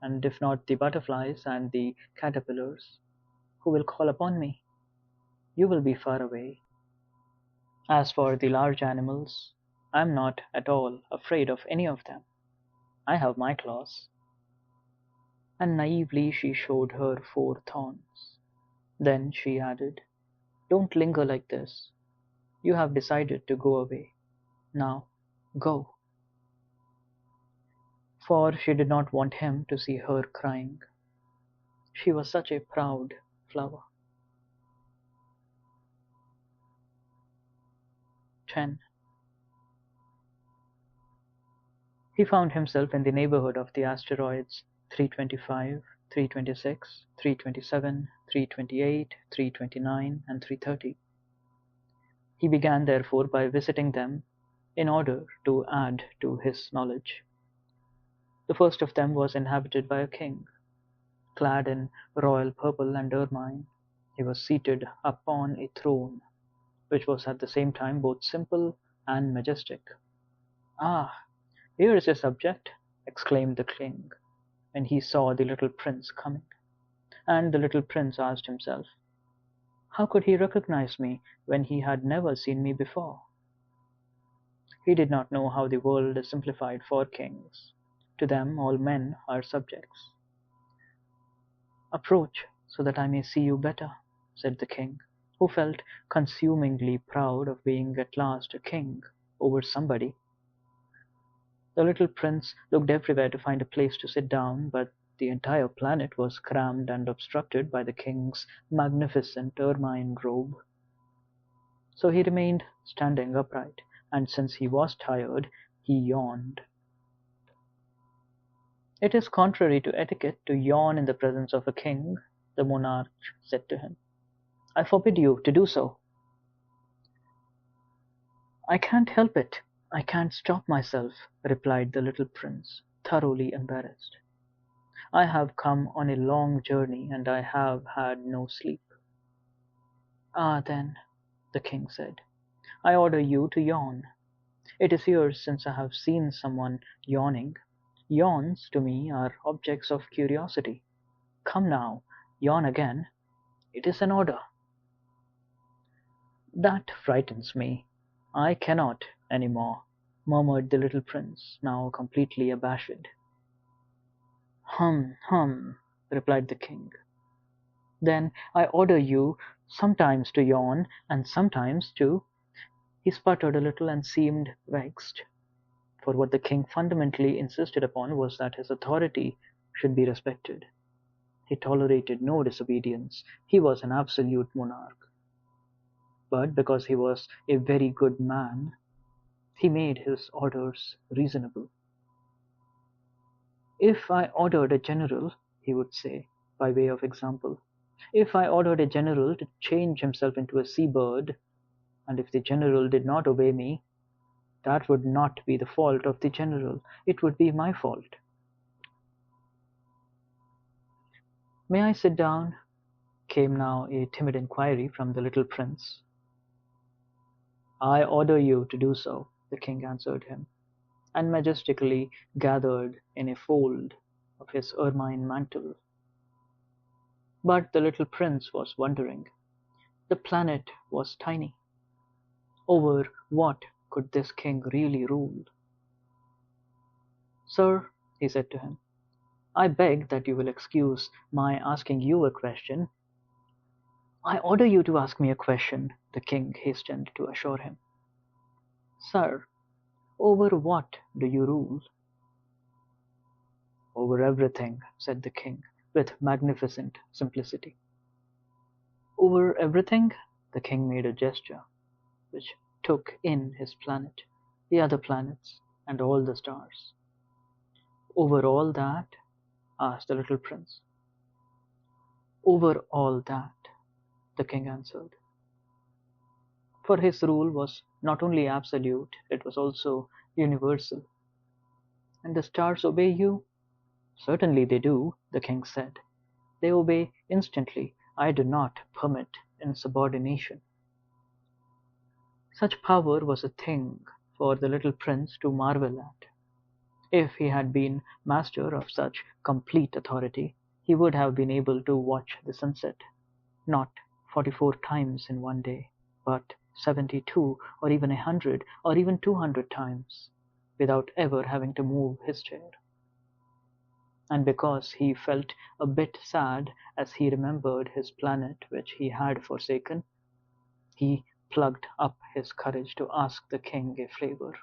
and if not the butterflies and the caterpillars, who will call upon me? You will be far away. As for the large animals, I am not at all afraid of any of them. I have my claws. And naively she showed her 4 thorns. Then she added, don't linger like this. You have decided to go away. Now, go. For she did not want him to see her crying. She was such a proud flower. 10. He found himself in the neighborhood of the asteroids 325, 326, 327, 328, 329, and 330. He began therefore by visiting them in order to add to his knowledge. The first of them was inhabited by a king, clad in royal purple and ermine. He was seated upon a throne, which was at the same time both simple and majestic. "Ah, here is your subject!" exclaimed the king, when he saw the little prince coming. And the little prince asked himself, how could he recognize me when he had never seen me before? He did not know how the world is simplified for kings. To them all men are subjects. "Approach, so that I may see you better," said the king, who felt consumingly proud of being at last a king over somebody. The little prince looked everywhere to find a place to sit down, but the entire planet was crammed and obstructed by the king's magnificent ermine robe. So he remained standing upright, and since he was tired, he yawned. "It is contrary to etiquette to yawn in the presence of a king," the monarch said to him. "I forbid you to do so." "I can't help it. I can't stop myself," replied the little prince, thoroughly embarrassed. "I have come on a long journey, and I have had no sleep." "Ah, then," the king said, "I order you to yawn. It is years since I have seen someone yawning. Yawns, to me, are objects of curiosity. Come now, yawn again. It is an order." "That frightens me. I cannot any more," murmured the little prince, now completely abashed. Hum," replied the king. "Then I order you sometimes to yawn, and sometimes to—" He sputtered a little and seemed vexed, for what the king fundamentally insisted upon was that his authority should be respected. He tolerated no disobedience. He was an absolute monarch. But because he was a very good man, he made his orders reasonable. "If I ordered a general," he would say, by way of example, "if I ordered a general to change himself into a sea-bird, and if the general did not obey me, that would not be the fault of the general. It would be my fault." "May I sit down?" came now a timid inquiry from the little prince. "I order you to do so," the king answered him, and majestically gathered in a fold of his ermine mantle. But the little prince was wondering. The planet was tiny. Over what could this king really rule? "Sir," he said to him, "I beg that you will excuse my asking you a question." "I order you to ask me a question," the king hastened to assure him. "Sir, over what do you rule?" "Over everything," said the king, with magnificent simplicity. "Over everything?" The king made a gesture which took in his planet, the other planets, and all the stars. "Over all that?" asked the little prince. "Over all that," the king answered. For his rule was not only absolute, it was also universal. "And the stars obey you?" "Certainly they do," the king said. "They obey instantly. I do not permit insubordination." Such power was a thing for the little prince to marvel at. If he had been master of such complete authority, he would have been able to watch the sunset, not 44 times in one day, but 72, or even 100, or even 200 times, without ever having to move his chair. And because he felt a bit sad as he remembered his planet which he had forsaken, he plucked up his courage to ask the king a favor.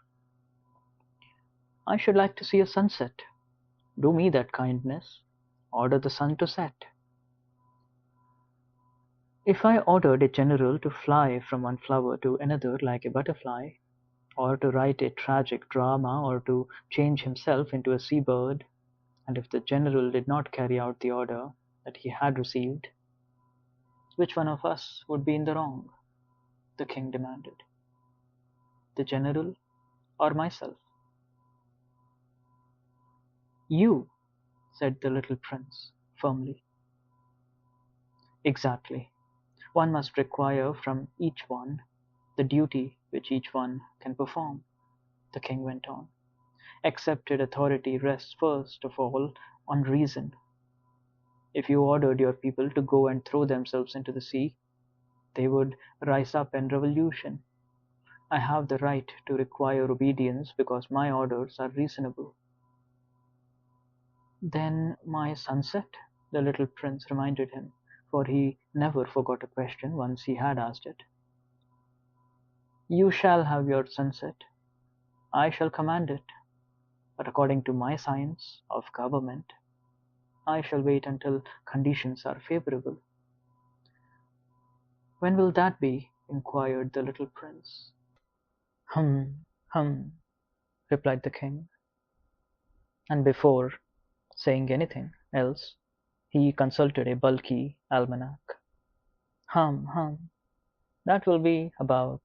"I should like to see a sunset. Do me that kindness. Order the sun to set." If I ordered a general to fly from one flower to another like a butterfly, or to write a tragic drama, or to change himself into a seabird, and if the general did not carry out the order that he had received, which one of us would be in the wrong? The king demanded. The general or myself? "You," said the little prince firmly. "Exactly. One must require from each one the duty which each one can perform," the king went on. "Accepted authority rests first of all on reason. If you ordered your people to go and throw themselves into the sea, they would rise up in revolution. I have the right to require obedience because my orders are reasonable." "Then my sunset?" the little prince reminded him, for he never forgot a question once he had asked it. "You shall have your sunset. I shall command it. But according to my science of government, I shall wait until conditions are favorable." "When will that be?" inquired the little prince. "Hum, hum," replied the king, and before saying anything else, he consulted a bulky almanac. "Hum, hum. That will be about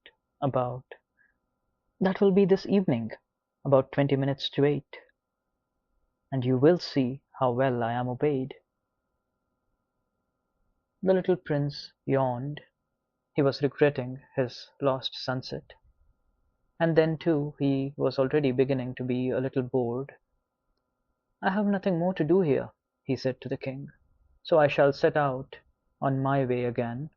that will be this evening, about 20 minutes to 8, and you will see how well I am obeyed." The little prince yawned. He was regretting his lost sunset. And then, too, he was already beginning to be a little bored. "I have nothing more to do here," he said to the king, "so I shall set out on my way again."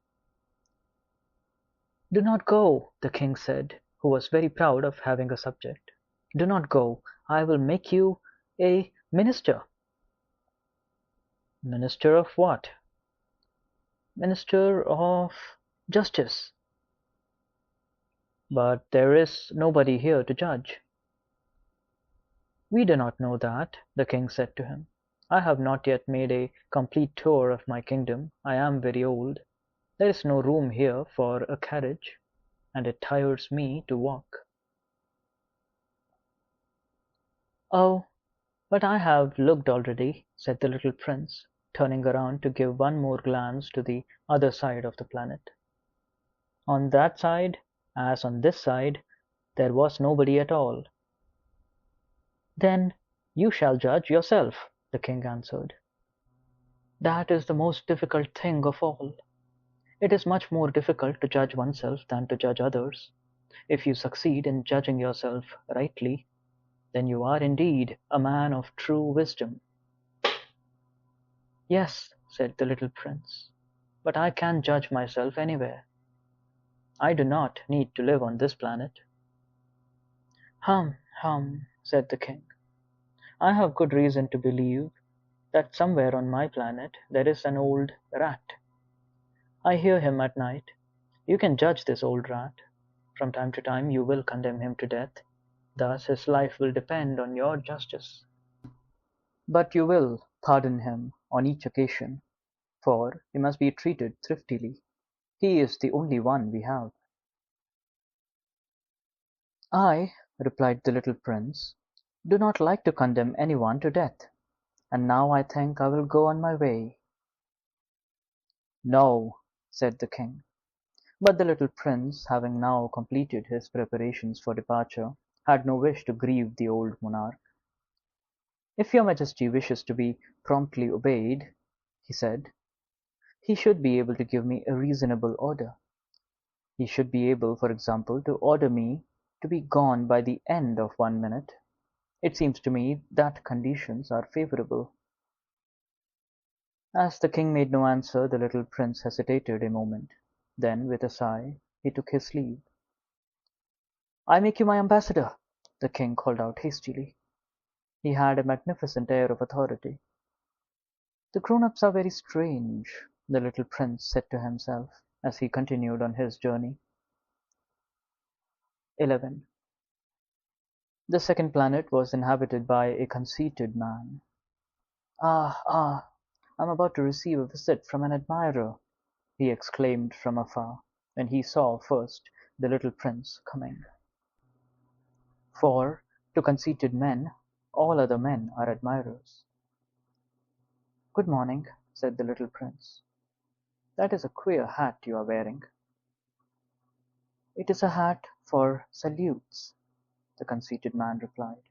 "Do not go," the king said, who was very proud of having a subject. "Do not go. I will make you a minister." "Minister of what?" "Minister of justice." "But there is nobody here to judge." "We do not know that," the king said to him. "I have not yet made a complete tour of my kingdom. I am very old. There is no room here for a carriage, and it tires me to walk." "Oh, but I have looked already," said the little prince, turning around to give one more glance to the other side of the planet. On that side, as on this side, there was nobody at all. "Then you shall judge yourself," the king answered. "That is the most difficult thing of all. It is much more difficult to judge oneself than to judge others. If you succeed in judging yourself rightly, then you are indeed a man of true wisdom." "Yes," said the little prince, "but I can judge myself anywhere. I do not need to live on this planet." "Hum, hum," said the king. "I have good reason to believe that somewhere on my planet there is an old rat. I hear him at night. You can judge this old rat. From time to time you will condemn him to death. Thus his life will depend on your justice. But you will pardon him on each occasion, for he must be treated thriftily. He is the only one we have." "I," replied the little prince, do not like to condemn anyone to death, and now I think I will go on my way." "No," said the king. But the little prince, having now completed his preparations for departure, had no wish to grieve the old monarch. "If your Majesty wishes to be promptly obeyed," he said, "he should be able to give me a reasonable order. He should be able, for example, to order me to be gone by the end of 1 minute. It seems to me that conditions are favourable." As the king made no answer, the little prince hesitated a moment. Then, with a sigh, he took his leave. "I make you my ambassador," the king called out hastily. He had a magnificent air of authority. "The grown-ups are very strange," the little prince said to himself, as he continued on his journey. 11. The second planet was inhabited by a conceited man. "Ah, I am about to receive a visit from an admirer," he exclaimed from afar, when he saw first the little prince coming. For, to conceited men, all other men are admirers. "Good morning," said the little prince. "That is a queer hat you are wearing." "It is a hat for salutes," the conceited man replied.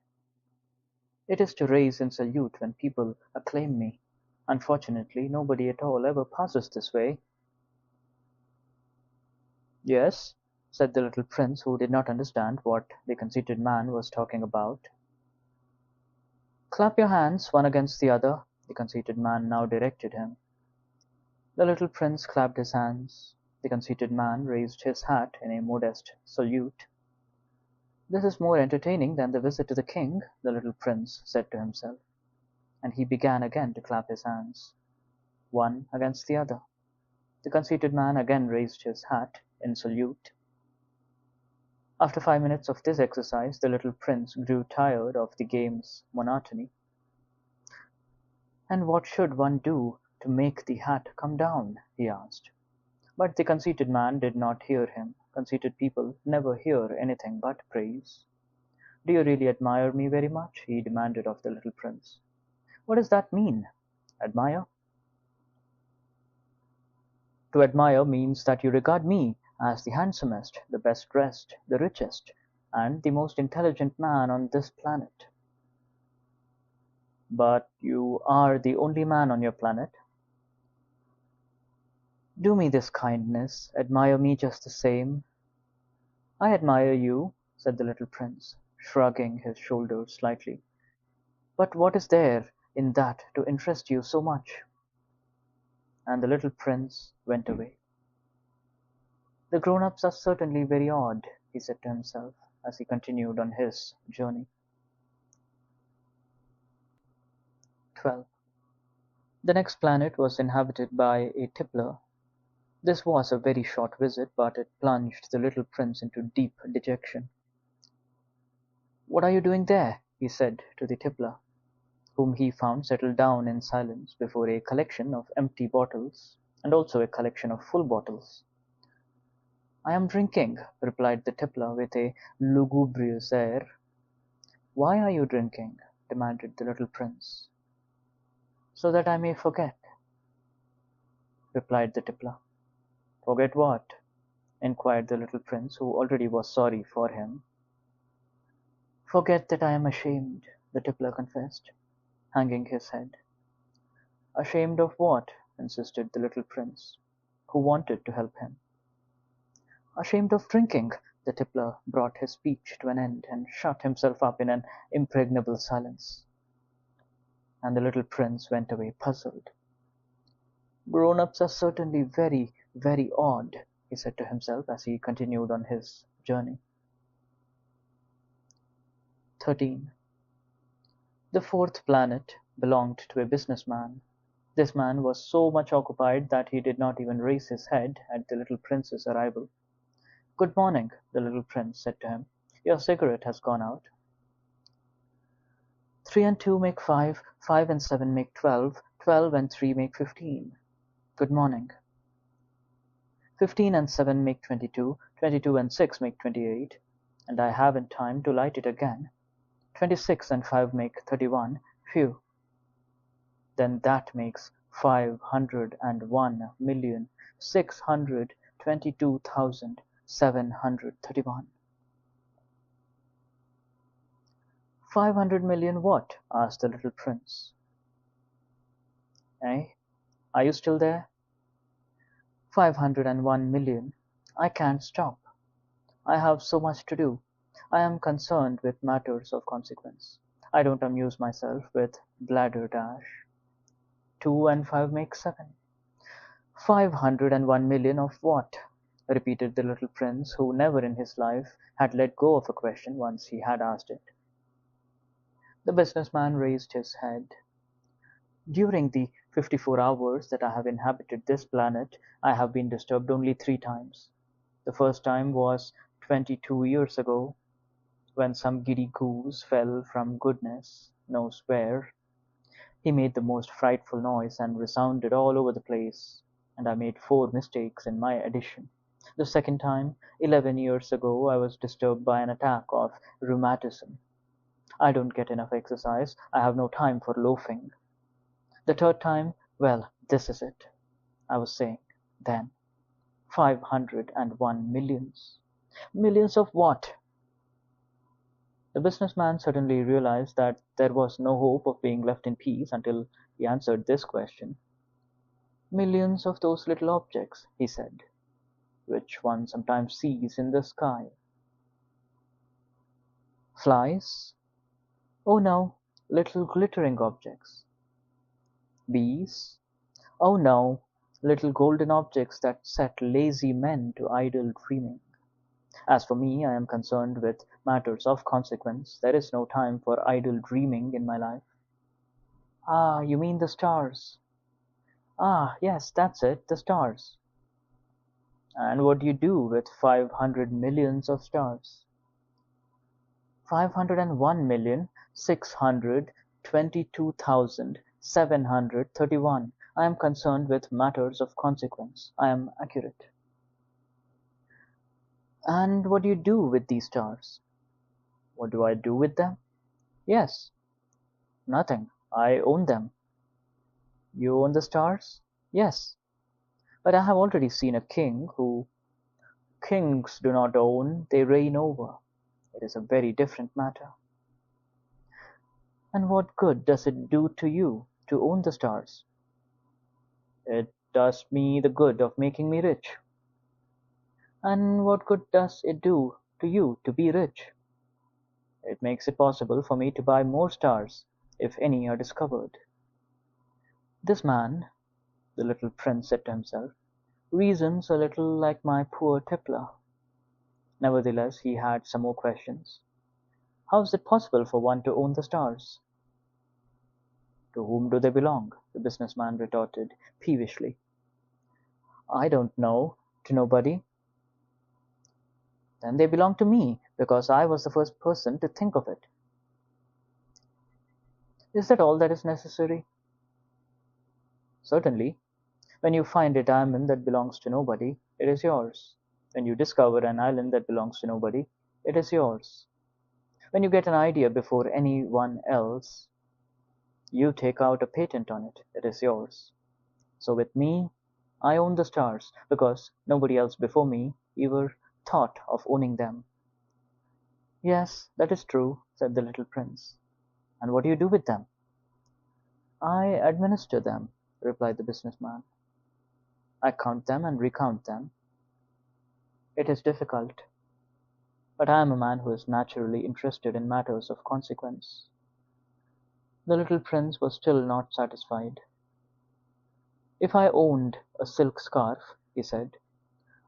"It is to raise and salute when people acclaim me. Unfortunately, nobody at all ever passes this way." "Yes," said the little prince, who did not understand what the conceited man was talking about. "Clap your hands one against the other," the conceited man now directed him. The little prince clapped his hands. The conceited man raised his hat in a modest salute. "This is more entertaining than the visit to the king," the little prince said to himself, and he began again to clap his hands, one against the other. The conceited man again raised his hat in salute. After 5 minutes of this exercise, the little prince grew tired of the game's monotony. "And what should one do to make the hat come down?" he asked. But the conceited man did not hear him. Conceited people never hear anything but praise. "Do you really admire me very much?" he demanded of the little prince. "What does that mean? Admire?" "To admire means that you regard me as the handsomest, the best dressed, the richest, and the most intelligent man on this planet." "But you are the only man on your planet." "Do me this kindness, admire me just the same." "I admire you," said the little prince, shrugging his shoulders slightly. "But what is there in that to interest you so much?" And the little prince went away. "The grown-ups are certainly very odd," he said to himself, as he continued on his journey. 12. The next planet was inhabited by a tippler. This was a very short visit, but it plunged the little prince into deep dejection. "What are you doing there?" he said to the tippler, whom he found settled down in silence before a collection of empty bottles, and also a collection of full bottles. "I am drinking," replied the tippler with a lugubrious air. "Why are you drinking?" demanded the little prince. "So that I may forget," replied the tippler. "Forget what?" inquired the little prince, who already was sorry for him. "Forget that I am ashamed," the tippler confessed, hanging his head. "Ashamed of what?" insisted the little prince, who wanted to help him. "Ashamed of drinking." The tippler brought his speech to an end and shut himself up in an impregnable silence. And the little prince went away puzzled. "Grown-ups are certainly very, very odd," he said to himself as he continued on his journey. 13. The fourth planet belonged to a businessman. This man was so much occupied that he did not even raise his head at the little prince's arrival. "Good morning," the little prince said to him. "Your cigarette has gone out." "3 and 2 make 5, 5 and 7 make 12, 12 and 3 make 15. Good morning." "15 and 7 make 22, 22 and 6 make 28, and I haven't time to light it again. 26 and 5 make 31. Phew. Then that makes 501,622,731. 500 million what? Asked the little prince. Eh? Are you still there? 501 million. I can't stop. I have so much to do. I am concerned with matters of consequence. I don't amuse myself with bladderdash. 2 and 5 make 7. 501 million of what? Repeated the little prince, who never in his life had let go of a question once he had asked it. The businessman raised his head. During the 54 hours that I have inhabited this planet, I have been disturbed only 3 times. The first time was 22 years ago, when some giddy goose fell from goodness knows where. He made the most frightful noise and resounded all over the place, and I made 4 mistakes in my addition. The second time, 11 years ago, I was disturbed by an attack of rheumatism. I don't get enough exercise. I have no time for loafing. The third time, well, this is it. I was saying, then, 501 millions. Millions of what? The businessman suddenly realized that there was no hope of being left in peace until he answered this question. Millions of those little objects, he said, which one sometimes sees in the sky. Flies? Oh no, little glittering objects. Bees? Oh no, little golden objects that set lazy men to idle dreaming. As for me, I am concerned with matters of consequence. There is no time for idle dreaming in my life. Ah, you mean the stars? Ah, yes, that's it, the stars. And what do you do with 500 millions of stars? 501,622,731. I am concerned with matters of consequence. I am accurate. And what do you do with these stars? What do I do with them? Yes, nothing. I own them. You own the stars? Yes. But I have already seen a king who kings do not own, they reign over. It is a very different matter. And what good does it do to you to own the stars? It does me the good of making me rich. And what good does it do to you to be rich? It makes it possible for me to buy more stars, if any are discovered. This man, the little prince said to himself, reasons a little like my poor tippler. Nevertheless, he had some more questions. How is it possible for one to own the stars? To whom do they belong? The businessman retorted peevishly. I don't know. To nobody. Then they belong to me, because I was the first person to think of it. Is that all that is necessary? Certainly. When you find a diamond that belongs to nobody, it is yours. When you discover an island that belongs to nobody, it is yours. When you get an idea before anyone else, you take out a patent on it, it is yours. So with me, I own the stars, because nobody else before me ever thought of owning them. Yes, that is true, said the little prince. And what do you do with them? I administer them, replied the businessman. I count them and recount them. It is difficult, but I am a man who is naturally interested in matters of consequence. The little prince was still not satisfied. If I owned a silk scarf, he said,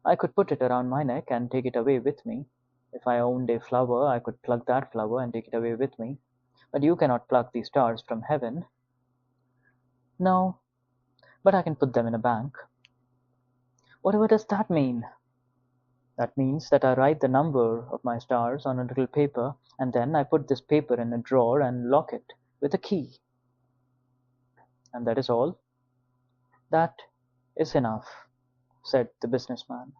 I could put it around my neck and take it away with me. If I owned a flower, I could pluck that flower and take it away with me. But you cannot pluck the stars from heaven. No, but I can put them in a bank. Whatever does that mean? That means that I write the number of my stars on a little paper, and then I put this paper in a drawer and lock it with a key. And that is all? That is enough, said the businessman.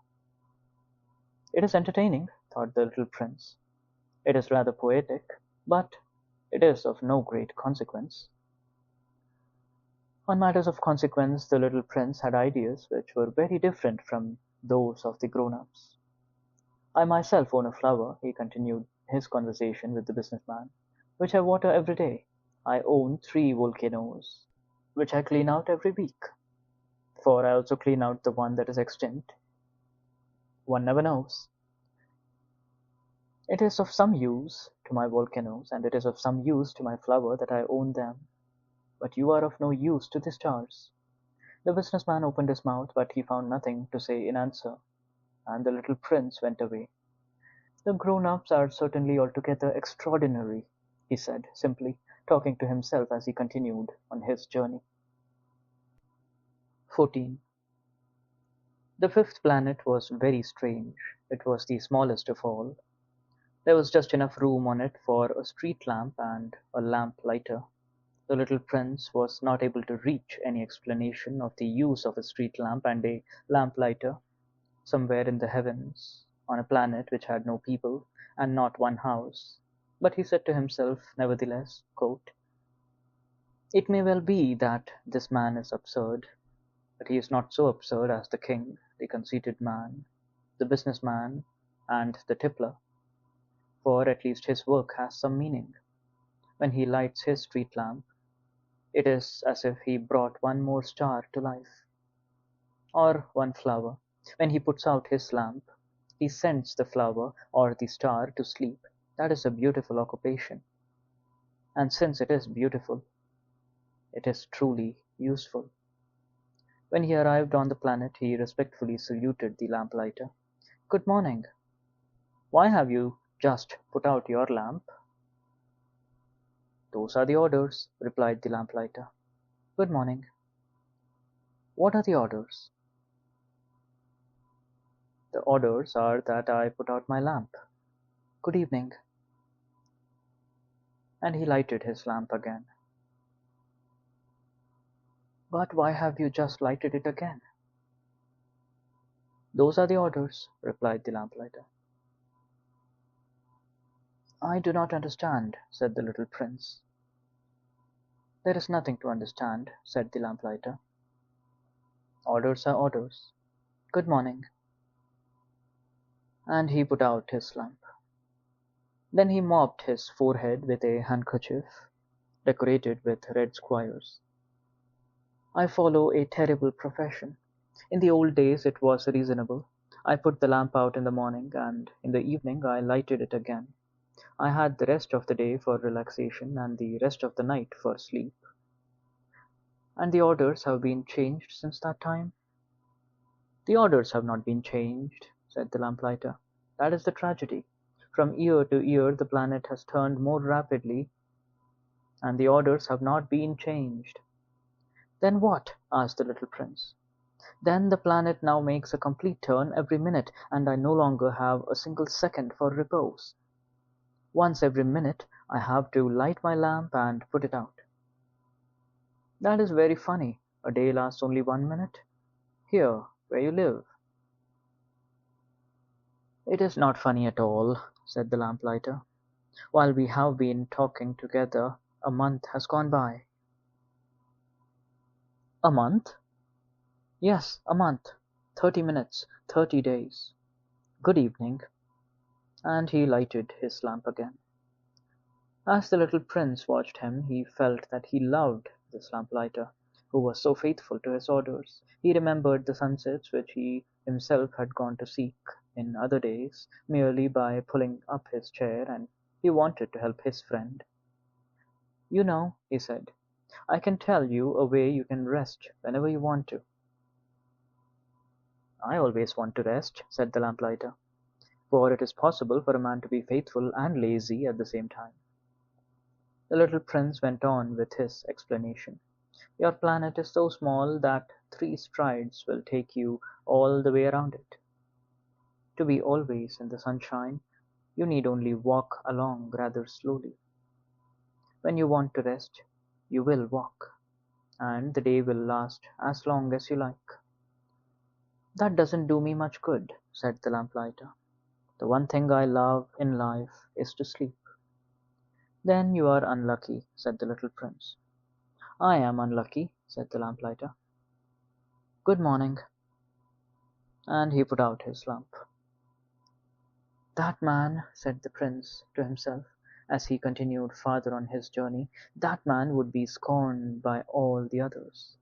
It is entertaining, thought the little prince. It is rather poetic, but It is of no great consequence. On matters of consequence the little prince had ideas which were very different from those of the grown-ups. I myself own a flower, he continued his conversation with the businessman, which I water every day. I own 3 volcanoes, which I clean out every week, for I also clean out the one that is extinct. One never knows. It is of some use to my volcanoes, and it is of some use to my flower that I own them. But you are of no use to the stars. The businessman opened his mouth, but he found nothing to say in answer, and the little prince went away. The grown-ups are certainly altogether extraordinary, he said, simply, talking to himself as he continued on his journey. 14. The fifth planet was very strange. It was the smallest of all. There was just enough room on it for a street lamp and a lamp lighter. The little prince was not able to reach any explanation of the use of a street lamp and a lamplighter somewhere in the heavens, on a planet which had no people, and not one house. But he said to himself, nevertheless, quote, "It may well be that this man is absurd, but he is not so absurd as the king, the conceited man, the business man, and the tippler, for at least his work has some meaning. When he lights his street lamp, it is as if he brought one more star to life, or one flower. When he puts out his lamp, he sends the flower or the star to sleep. That is a beautiful occupation. And since it is beautiful, it is truly useful." When he arrived on the planet, he respectfully saluted the lamplighter. "Good morning. Why have you just put out your lamp?" "Those are the orders," replied the lamplighter. "Good morning. What are the orders?" "The orders are that I put out my lamp. Good evening." And he lighted his lamp again. "But why have you just lighted it again?" "Those are the orders," replied the lamplighter. "I do not understand," said the little prince. "There is nothing to understand," said the lamplighter. "Orders are orders. Good morning." And he put out his lamp. Then he mopped his forehead with a handkerchief decorated with red squares. "I follow a terrible profession. In the old days it was reasonable. I put the lamp out in the morning, and in the evening I lighted it again. I had the rest of the day for relaxation, and the rest of the night for sleep." "And the orders have been changed since that time?" "The orders have not been changed," said the lamplighter. "That is the tragedy. From year to year the planet has turned more rapidly, and the orders have not been changed." "Then what?" asked the little prince. "Then the planet now makes a complete turn every minute, and I no longer have a single second for repose. Once every minute I have to light my lamp and put it out." "That is very funny. A day lasts only 1 minute. Here, where you live." "It is not funny at all," said the lamplighter. "While we have been talking together, a month has gone by." "A month?" "Yes, a month. 30 minutes, 30 days. Good evening." And he lighted his lamp again. As the little prince watched him, he felt that he loved this lamplighter, who was so faithful to his orders. He remembered the sunsets which he himself had gone to seek in other days, merely by pulling up his chair, and he wanted to help his friend. "You know," he said, "I can tell you a way you can rest whenever you want to." "I always want to rest," said the lamplighter, "for it is possible for a man to be faithful and lazy at the same time." The little prince went on with his explanation. "Your planet is so small that 3 strides will take you all the way around it. To be always in the sunshine, you need only walk along rather slowly. When you want to rest, you will walk, and the day will last as long as you like." "That doesn't do me much good," said the lamplighter. "The one thing I love in life is to sleep." Then you are unlucky, said the little prince. I am unlucky, said the lamplighter. Good morning. And he put out his lamp. That man, said the prince to himself, as he continued farther on his journey, that man would be scorned by all the others.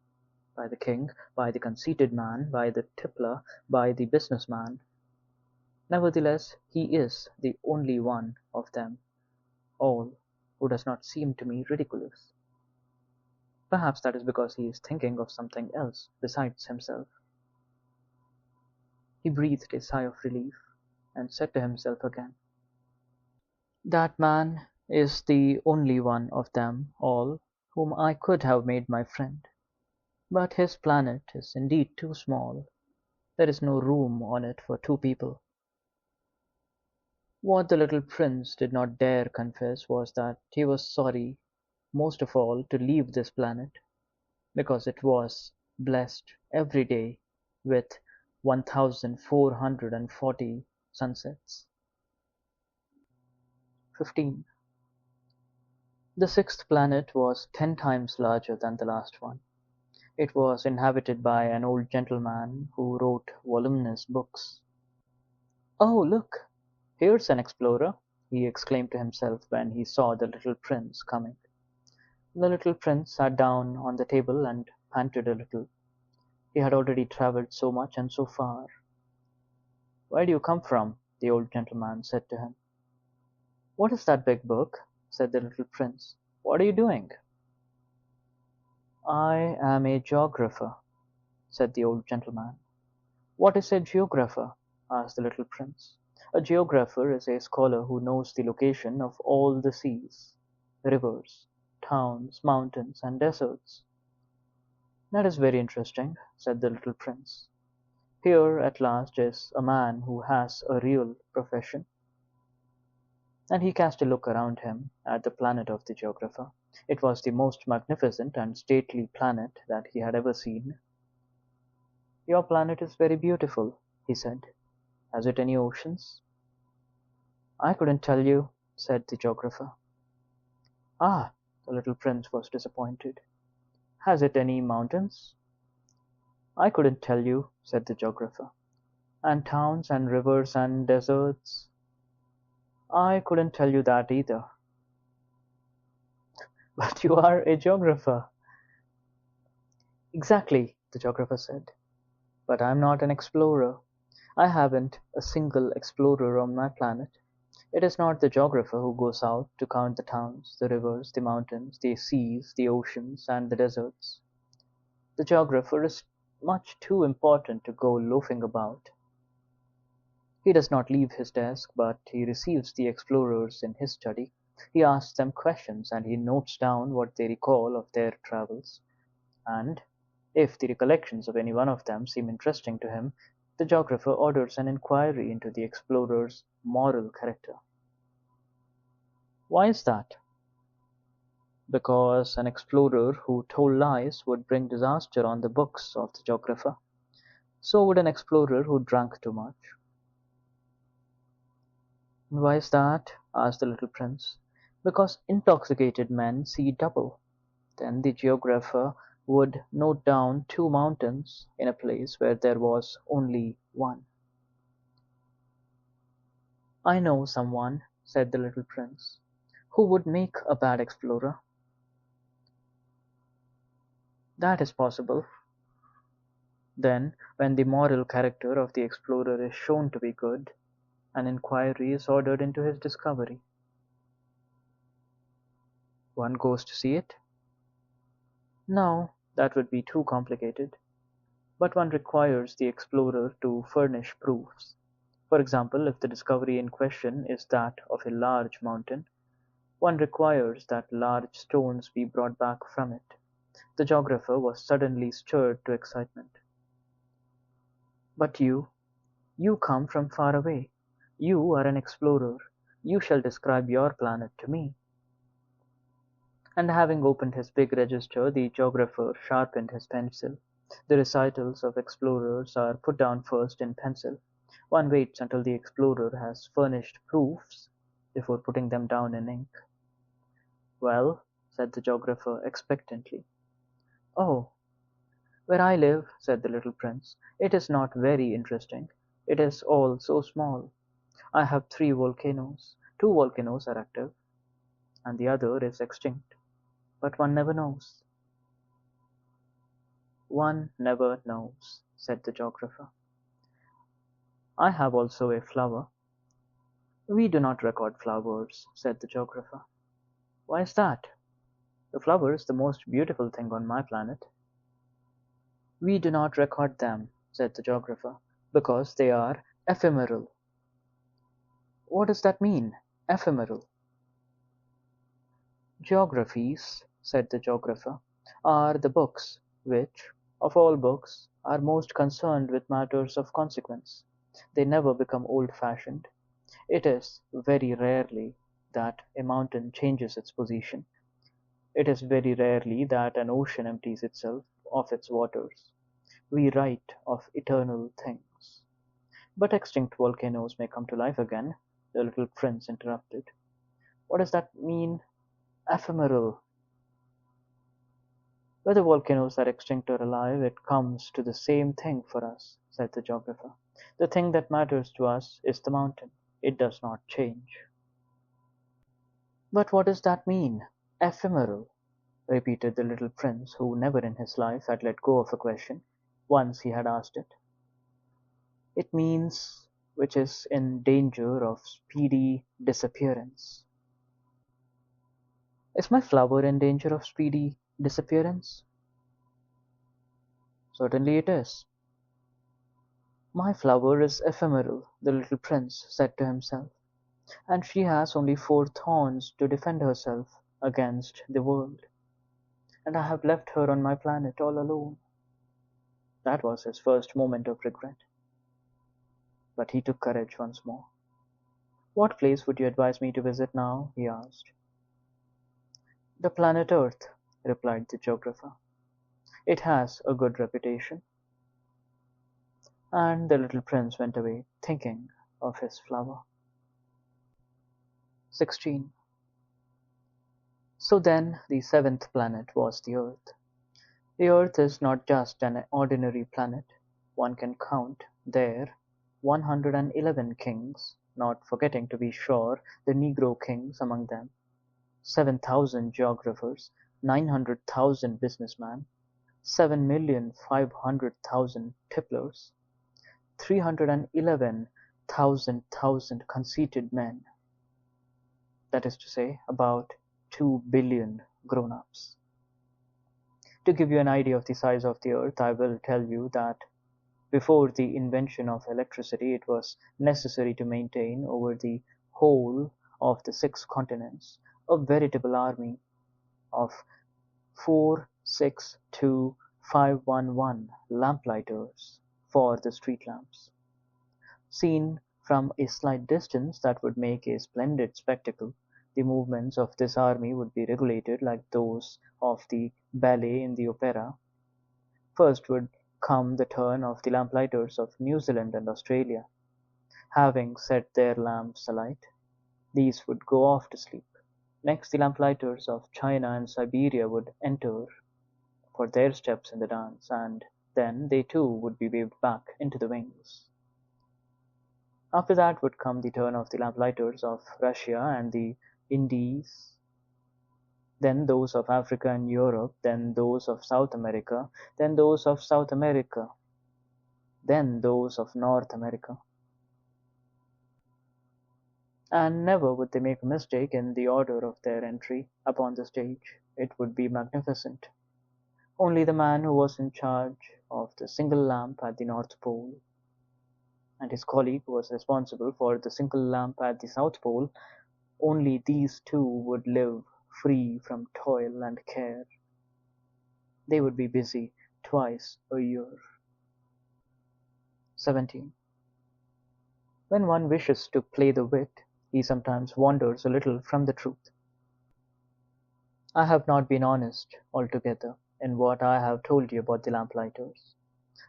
By the king, by the conceited man, by the tippler, by the business man. Nevertheless, he is the only one of them all who does not seem to me ridiculous. Perhaps that is because he is thinking of something else besides himself. He breathed a sigh of relief, and said to himself again, "That man is the only one of them all whom I could have made my friend. But his planet is indeed too small. There is no room on it for two people." What the little prince did not dare confess was that he was sorry most of all to leave this planet, because it was blessed every day with 1440 sunsets. 15. The sixth planet was 10 times larger than the last one. It was inhabited by an old gentleman who wrote voluminous books. "Oh, look! Here's an explorer!" he exclaimed to himself when he saw the little prince coming. The little prince sat down on the table and panted a little. He had already travelled so much and so far. "Where do you come from?" the old gentleman said to him. "What is that big book?" said the little prince. "What are you doing?" "I am a geographer," said the old gentleman. "What is a geographer?" asked the little prince. "A geographer is a scholar who knows the location of all the seas, rivers, towns, mountains, and deserts." "That is very interesting," said the little prince. "Here at last is a man who has a real profession." And he cast a look around him at the planet of the geographer. It was the most magnificent and stately planet that he had ever seen. "Your planet is very beautiful," he said. "Has it any oceans?" "I couldn't tell you," said the geographer. "Ah!" The little prince was disappointed. "Has it any mountains?" "I couldn't tell you," said the geographer. "And towns and rivers and deserts?" "I couldn't tell you that either." "But you are a geographer." "Exactly," the geographer said. "But I'm not an explorer. I haven't a single explorer on my planet. It is not the geographer who goes out to count the towns, the rivers, the mountains, the seas, the oceans, and the deserts. The geographer is much too important to go loafing about. He does not leave his desk, but he receives the explorers in his study. He asks them questions, and he notes down what they recall of their travels. And, if the recollections of any one of them seem interesting to him, the geographer orders an inquiry into the explorer's moral character. Why is that? Because an explorer who told lies would bring disaster on the books of the geographer. So would an explorer who drank too much. And why is that? Asked the little prince. Because intoxicated men see double. Then the geographer would note down two mountains in a place where there was only one. "I know someone," said the little prince, "who would make a bad explorer." "That is possible." Then, when the moral character of the explorer is shown to be good, an inquiry is ordered into his discovery. One goes to see it? No, that would be too complicated. But one requires the explorer to furnish proofs. For example, if the discovery in question is that of a large mountain, one requires that large stones be brought back from it. The geographer was suddenly stirred to excitement. "But you come from far away. You are an explorer. You shall describe your planet to me." And having opened his big register, the geographer sharpened his pencil. The recitals of explorers are put down first in pencil. One waits until the explorer has furnished proofs before putting them down in ink. Well, said the geographer expectantly. Oh, where I live, said the little prince, it is not very interesting. It is all so small. I have three volcanoes. Two volcanoes are active, and the other is extinct. But one never knows. One never knows, said the geographer. I have also a flower. We do not record flowers, said the geographer. Why is that? The flower is the most beautiful thing on my planet. We do not record them, said the geographer, because they are ephemeral. What does that mean, ephemeral? Geographies, said the geographer, are the books which, of all books, are most concerned with matters of consequence. They never become old-fashioned. It is very rarely that a mountain changes its position. It is very rarely that an ocean empties itself of its waters. We write of eternal things. But extinct volcanoes may come to life again, the little prince interrupted. What does that mean, ephemeral? Whether volcanoes are extinct or alive, it comes to the same thing for us, said the geographer. The thing that matters to us is the mountain. It does not change. But what does that mean, ephemeral? Repeated the little prince, who never in his life had let go of a question, once he had asked it. It means which is in danger of speedy disappearance. Is my flower in danger of speedy disappearance? Certainly it is. My flower is ephemeral, the little prince said to himself, and she has only four thorns to defend herself against the world. And I have left her on my planet all alone. That was his first moment of regret. But he took courage once more. What place would you advise me to visit now? He asked. The planet Earth, replied the geographer. It has a good reputation. And the little prince went away, thinking of his flower. 16. So then the seventh planet was the Earth. The Earth is not just an ordinary planet. One can count there 111 kings, not forgetting to be sure the Negro kings among them, 7,000 geographers, 900,000 businessmen, 7,500,000 tipplers, 311,000 conceited men, that is to say, about 2 billion grown-ups. To give you an idea of the size of the Earth, I will tell you that before the invention of electricity, it was necessary to maintain over the whole of the 6 continents a veritable army of 462,511 lamplighters for the street lamps. Seen from a slight distance, that would make a splendid spectacle. The movements of this army would be regulated like those of the ballet in the opera. First would come the turn of the lamplighters of New Zealand and Australia. Having set their lamps alight, these would go off to sleep. Next the lamplighters of China and Siberia would enter for their steps in the dance, and then they too would be waved back into the wings. After that would come the turn of the lamplighters of Russia and the Indies, then those of Africa and Europe, then those of South America, then those of South America, then those of North America. And never would they make a mistake in the order of their entry upon the stage. It would be magnificent. Only the man who was in charge of the single lamp at the North Pole, and his colleague who was responsible for the single lamp at the South Pole, only these two would live free from toil and care. They would be busy twice a year. 17. When one wishes to play the wit, he sometimes wanders a little from the truth. I have not been honest altogether in what I have told you about the lamplighters,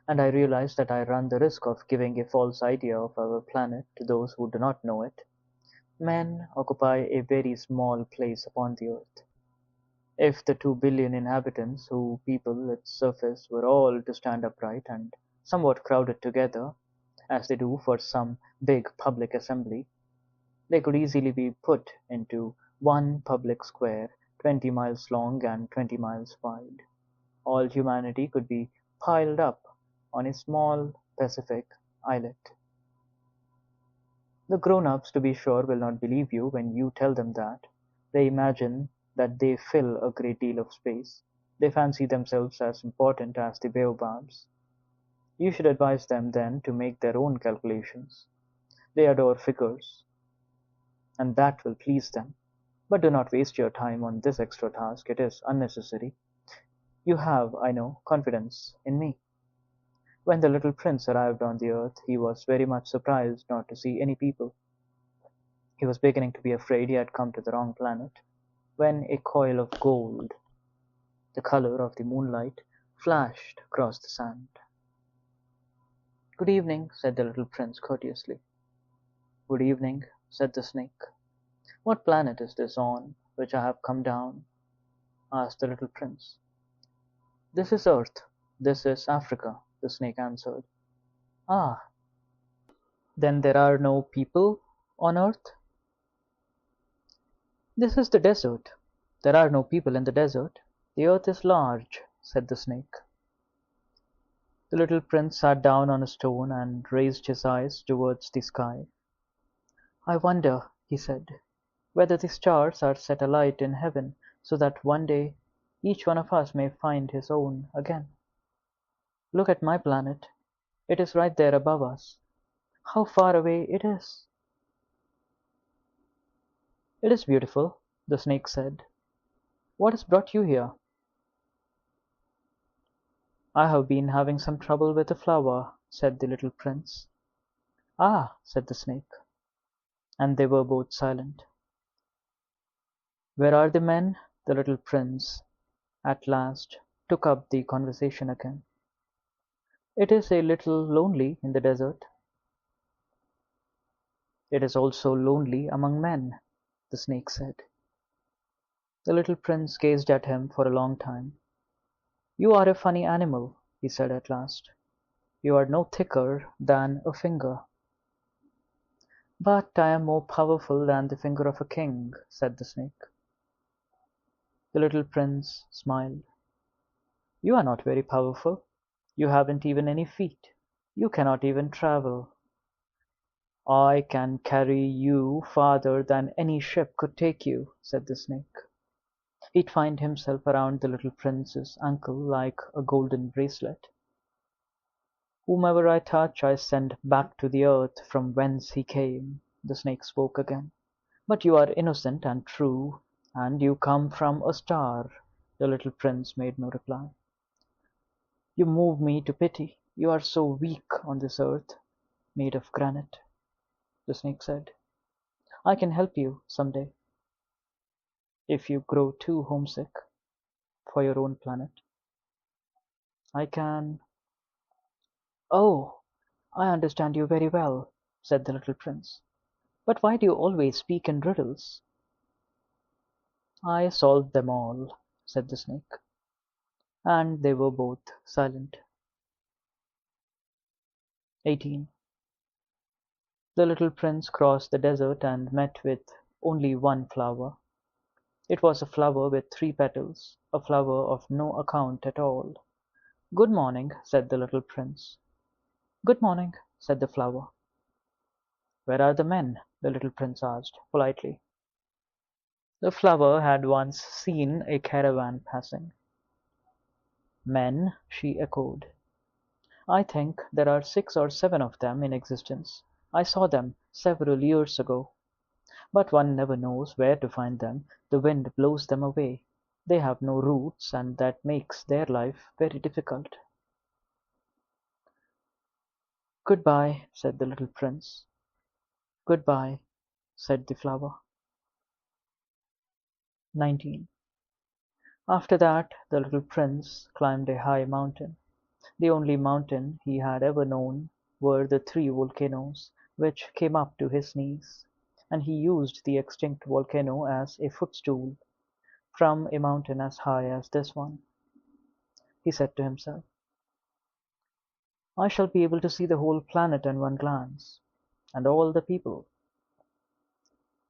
and I realize that I run the risk of giving a false idea of our planet to those who do not know it. Men occupy a very small place upon the earth. If the 2 billion inhabitants who people its surface were all to stand upright and somewhat crowded together, as they do for some big public assembly, they could easily be put into one public square 20 miles long and 20 miles wide. All humanity could be piled up on a small Pacific islet. The grown-ups, to be sure, will not believe you when you tell them that. They imagine that they fill a great deal of space. They fancy themselves as important as the baobabs. You should advise them then to make their own calculations. They adore figures, and that will please them. But do not waste your time on this extra task. It is unnecessary. You have, I know, confidence in me. When the little prince arrived on the earth, he was very much surprised not to see any people. He was beginning to be afraid he had come to the wrong planet, when a coil of gold, the color of the moonlight, flashed across the sand. "Good evening," said the little prince courteously. "Good evening," said the snake. "What planet is this on which I have come down?" asked the little prince. "This is Earth. This is Africa," the snake answered. "Ah, then there are no people on Earth?" "This is the desert. There are no people in the desert. The earth is large," said the snake. The little prince sat down on a stone and raised his eyes towards the sky. "I wonder," he said, "whether the stars are set alight in heaven so that one day each one of us may find his own again. Look at my planet. It is right there above us. How far away it is!" "It is beautiful," the snake said. "What has brought you here?" "I have been having some trouble with a flower," said the little prince. "Ah," said the snake, and they were both silent. "Where are the men?" the little prince at last took up the conversation again. "It is a little lonely in the desert." "It is also lonely among men," the snake said. The little prince gazed at him for a long time. "You are a funny animal," he said at last. "You are no thicker than a finger." "But I am more powerful than the finger of a king," said the snake. The little prince smiled. "You are not very powerful. You haven't even any feet. You cannot even travel." "I can carry you farther than any ship could take you," said the snake. He twined himself around the little prince's ankle like a golden bracelet. "Whomever I touch I send back to the earth from whence he came," the snake spoke again. "But you are innocent and true, and you come from a star." The little prince made no reply. "You move me to pity. You are so weak on this earth, made of granite," the snake said. "I can help you some day, if you grow too homesick for your own planet. I can—" "Oh, I understand you very well," said the little prince. "But why do you always speak in riddles?" "I solved them all," said the snake, and they were both silent. 18. The little prince crossed the desert and met with only one flower. It was a flower with 3 petals, a flower of no account at all. "Good morning," said the little prince. "Good morning," said the flower. "Where are the men?" the little prince asked, politely. The flower had once seen a caravan passing. "Men?" she echoed. "I think there are 6 or 7 of them in existence. I saw them several years ago. But one never knows where to find them. The wind blows them away. They have no roots, and that makes their life very difficult." "Good-bye," said the little prince. "Good-bye," said the flower. 19. After that the little prince climbed a high mountain. The only mountain he had ever known were the 3 volcanoes, which came up to his knees, and he used the extinct volcano as a footstool. from a mountain as high as this one. He said to himself, I shall be able to see the whole planet in one glance, and all the people.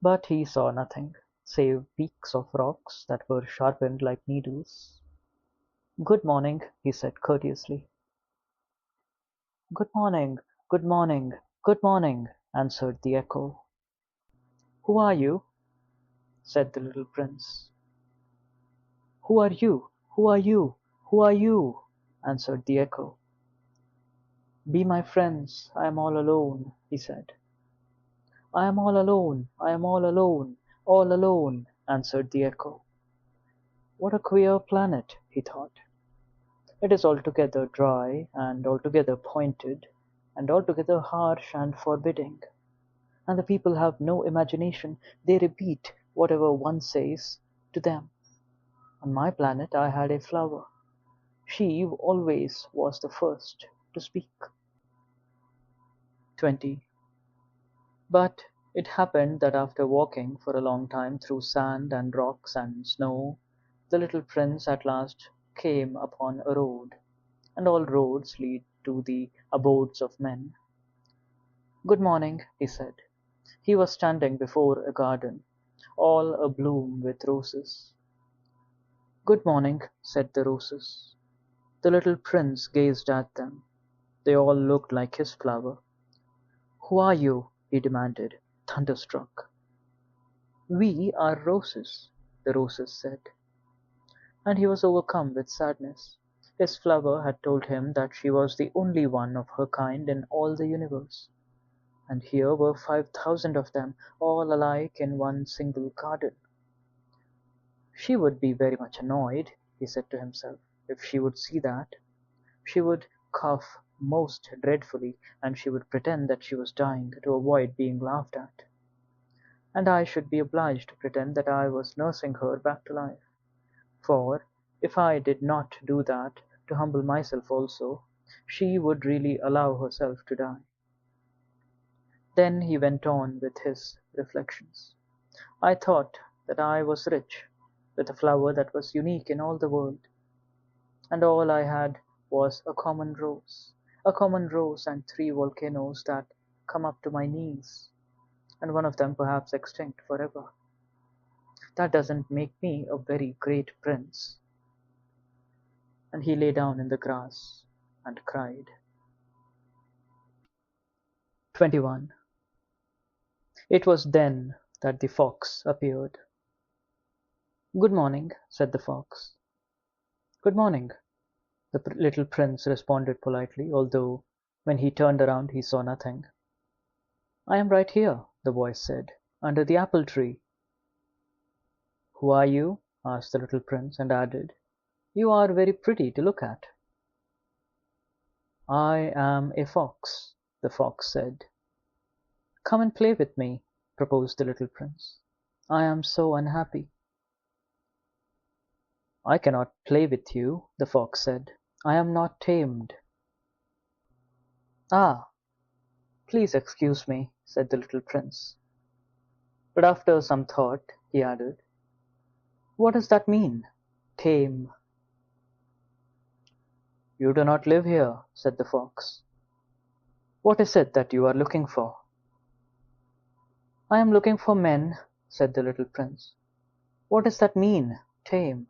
But he saw nothing, save peaks of rocks that were sharpened like needles. Good morning, he said courteously. Good morning, good morning, good morning, answered the echo. Who are you? Said the little prince. Who are you? Who are you? Who are you? Answered the echo. Be my friends, I am all alone, he said. I am all alone, I am all alone, answered the echo. What a queer planet, he thought. It is altogether dry, and altogether pointed, and altogether harsh and forbidding. And the people have no imagination, they repeat whatever one says to them. On my planet I had a flower. She always was the first to speak. 20. But it happened that after walking for a long time through sand and rocks and snow, the little prince at last came upon a road, and all roads lead to the abodes of men. Good morning, he said. He was standing before a garden, all abloom with roses. Good morning, said the roses. The little prince gazed at them. They all looked like his flower. Who are you? He demanded, thunderstruck. We are roses, the roses said. And he was overcome with sadness. His flower had told him that she was the only one of her kind in all the universe. And here were 5,000 of them, all alike in one single garden. She would be very much annoyed, he said to himself, if she would see that. She would cough most dreadfully, and she would pretend that she was dying to avoid being laughed at. And I should be obliged to pretend that I was nursing her back to life. For, if I did not do that, to humble myself also, she would really allow herself to die. Then he went on with his reflections. I thought that I was rich, with a flower that was unique in all the world, and all I had was a common rose and 3 volcanoes that come up to my knees, and one of them perhaps extinct forever. That doesn't make me a very great prince. And he lay down in the grass and cried. 21. It was then that the fox appeared. Good morning, said the fox. Good morning, the little prince responded politely, although when he turned around he saw nothing. I am right here, the voice said, under the apple tree. Who are you? Asked the little prince, and added, You are very pretty to look at. I am a fox, the fox said. Come and play with me, proposed the little prince. I am so unhappy. I cannot play with you, the fox said. I am not tamed. Ah, please excuse me, said the little prince. But after some thought, he added, What does that mean, tame? You do not live here, said the fox. What is it that you are looking for? I am looking for men, said the little prince. What does that mean, tame?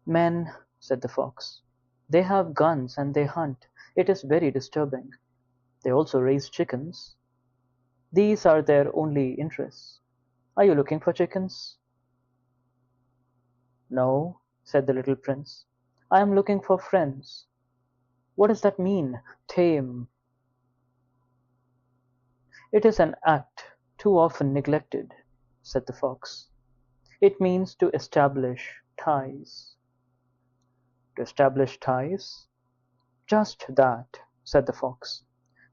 Men, said the fox. They have guns and they hunt. It is very disturbing. They also raise chickens. These are their only interests. Are you looking for chickens? No, said the little prince. I am looking for friends. What does that mean, tame? It is an act too often neglected, said the fox. It means to establish ties. To establish ties? Just that, said the fox.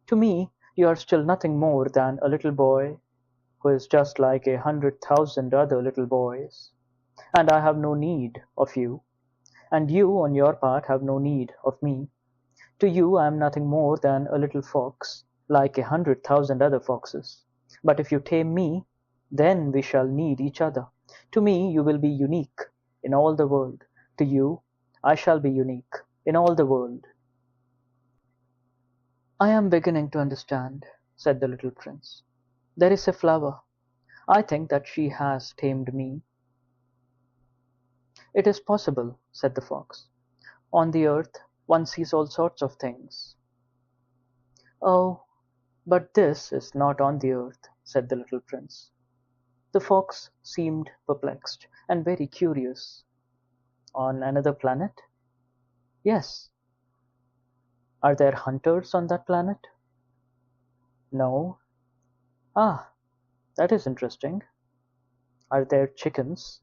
To me, you are still nothing more than a little boy who is just like 100,000 other little boys, and I have no need of you, and you, on your part, have no need of me. To you I am nothing more than a little fox, like 100,000 other foxes. But if you tame me, then we shall need each other, To me you will be unique in all the world. To you I shall be unique in all the world. I am beginning to understand, said the little prince. There is a flower. I think that she has tamed me. It is possible, said the fox. On the earth one sees all sorts of things. Oh, but this is not on the earth, said the little prince. The fox seemed perplexed and very curious. On another planet? Yes. Are there hunters on that planet? No. Ah, that is interesting. Are there chickens?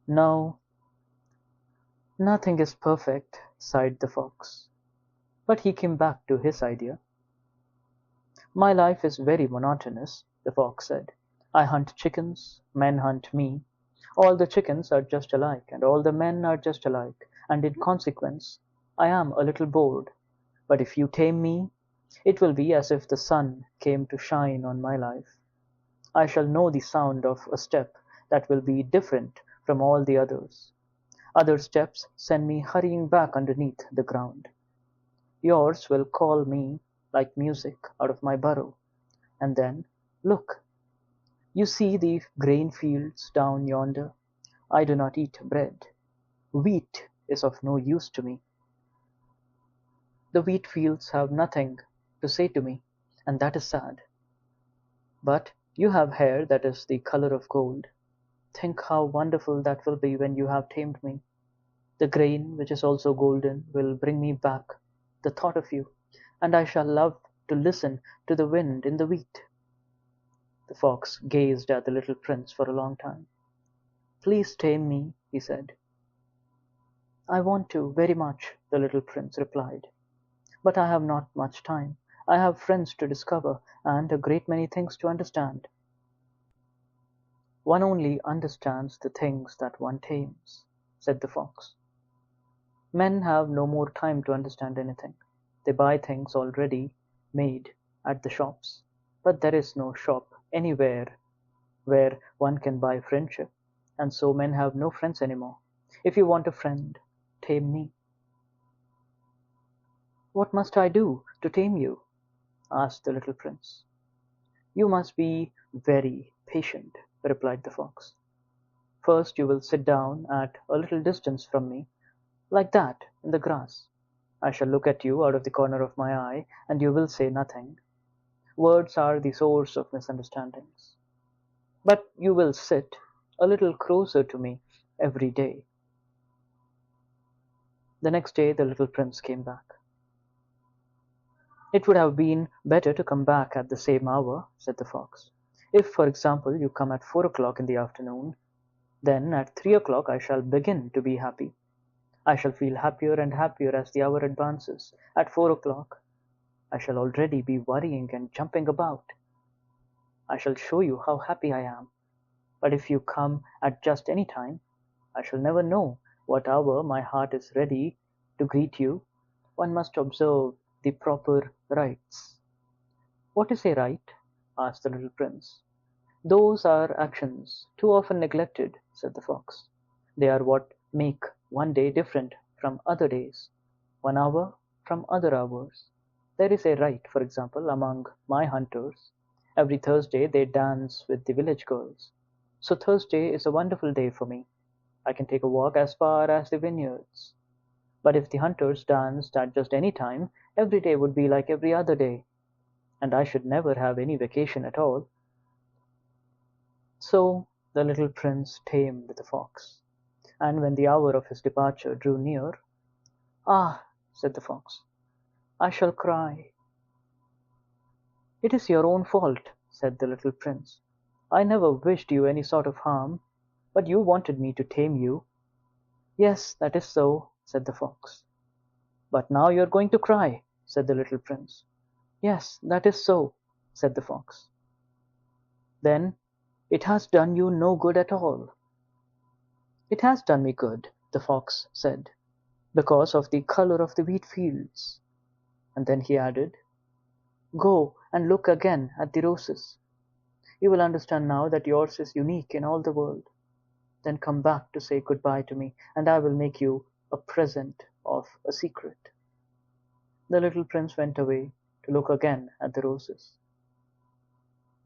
No. Nothing is perfect, sighed the fox. But he came back to his idea. My life is very monotonous, the fox said. I hunt chickens, men hunt me. All the chickens are just alike, and all the men are just alike, and in consequence I am a little bored. But if you tame me, it will be as if the sun came to shine on my life. I shall know the sound of a step that will be different from all the others. Other steps send me hurrying back underneath the ground. Yours will call me like music out of my burrow. And then, look, you see the grain fields down yonder? I do not eat bread. Wheat is of no use to me. The wheat fields have nothing to say to me, and that is sad. But you have hair that is the color of gold. Think how wonderful that will be when you have tamed me. The grain, which is also golden, will bring me back the thought of you, and I shall love to listen to the wind in the wheat. The fox gazed at the little prince for a long time. Please tame me, he said. I want to very much, the little prince replied. But I have not much time. I have friends to discover, and a great many things to understand. One only understands the things that one tames, said the fox. Men have no more time to understand anything. They buy things already made at the shops. But there is no shop anywhere where one can buy friendship, and so men have no friends anymore. If you want a friend, tame me. What must I do to tame you? Asked the little prince. You must be very patient, replied the fox. First you will sit down at a little distance from me, like that, in the grass. I shall look at you out of the corner of my eye, and you will say nothing. Words are the source of misunderstandings. But you will sit a little closer to me every day. The next day the little prince came back. It would have been better to come back at the same hour, said the fox. If, for example, you come at 4 o'clock in the afternoon, then at 3 o'clock I shall begin to be happy. I shall feel happier and happier as the hour advances. At 4 o'clock I shall already be worrying and jumping about. I shall show you how happy I am. But if you come at just any time, I shall never know what hour my heart is ready to greet you. One must observe the proper rites. What is a rite? Asked the little prince. Those are actions too often neglected, said the fox. They are what make one day different from other days, one hour from other hours. There is a rite, for example, among my hunters. Every Thursday they dance with the village girls. So Thursday is a wonderful day for me. I can take a walk as far as the vineyards. But if the hunters danced at just any time, every day would be like every other day, and I should never have any vacation at all. So the little prince tamed the fox, and when the hour of his departure drew near, "Ah," said the fox, "I shall cry." "It is your own fault," said the little prince. "I never wished you any sort of harm, but you wanted me to tame you." "Yes, that is so," said the fox. "But now you are going to cry," said the little prince. "Yes, that is so," said the fox. "Then it has done you no good at all." "It has done me good," the fox said, "because of the color of the wheat fields." And then he added, "Go and look again at the roses. You will understand now that yours is unique in all the world. Then come back to say goodbye to me, and I will make you a present of a secret." The little prince went away to look again at the roses.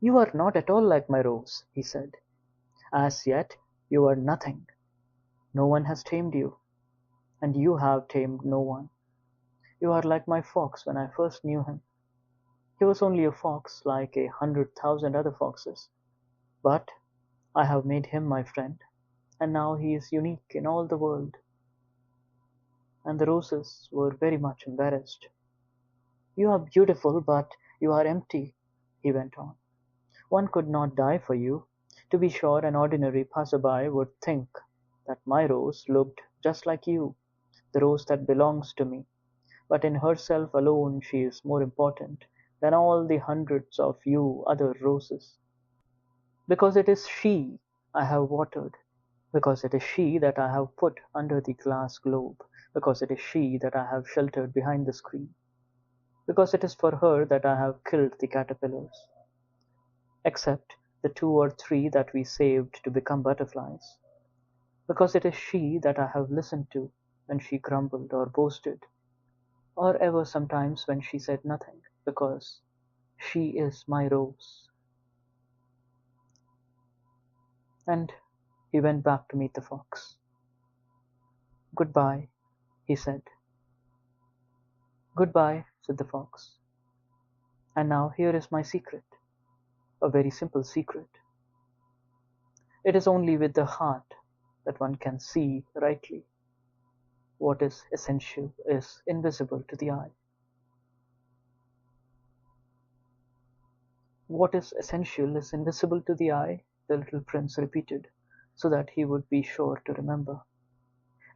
"You are not at all like my rose," he said. "As yet you are nothing. No one has tamed you, and you have tamed no one. You are like my fox when I first knew him. He was only a fox like 100,000 other foxes, but I have made him my friend, and now he is unique in all the world." And the roses were very much embarrassed. "You are beautiful, but you are empty," he went on. "One could not die for you. To be sure, an ordinary passer-by would think that my rose looked just like you, the rose that belongs to me, but in herself alone she is more important than all the hundreds of you other roses. Because it is she I have watered, because it is she that I have put under the glass globe, because it is she that I have sheltered behind the screen, because it is for her that I have killed the caterpillars, except the 2 or 3 that we saved to become butterflies, because it is she that I have listened to when she grumbled or boasted, or ever sometimes when she said nothing, because she is my rose." And he went back to meet the fox. "Goodbye," he said. "Goodbye," said the fox. "And now here is my secret, a very simple secret. It is only with the heart that one can see rightly. What is essential is invisible to the eye." "What is essential is invisible to the eye," the little prince repeated, so that he would be sure to remember.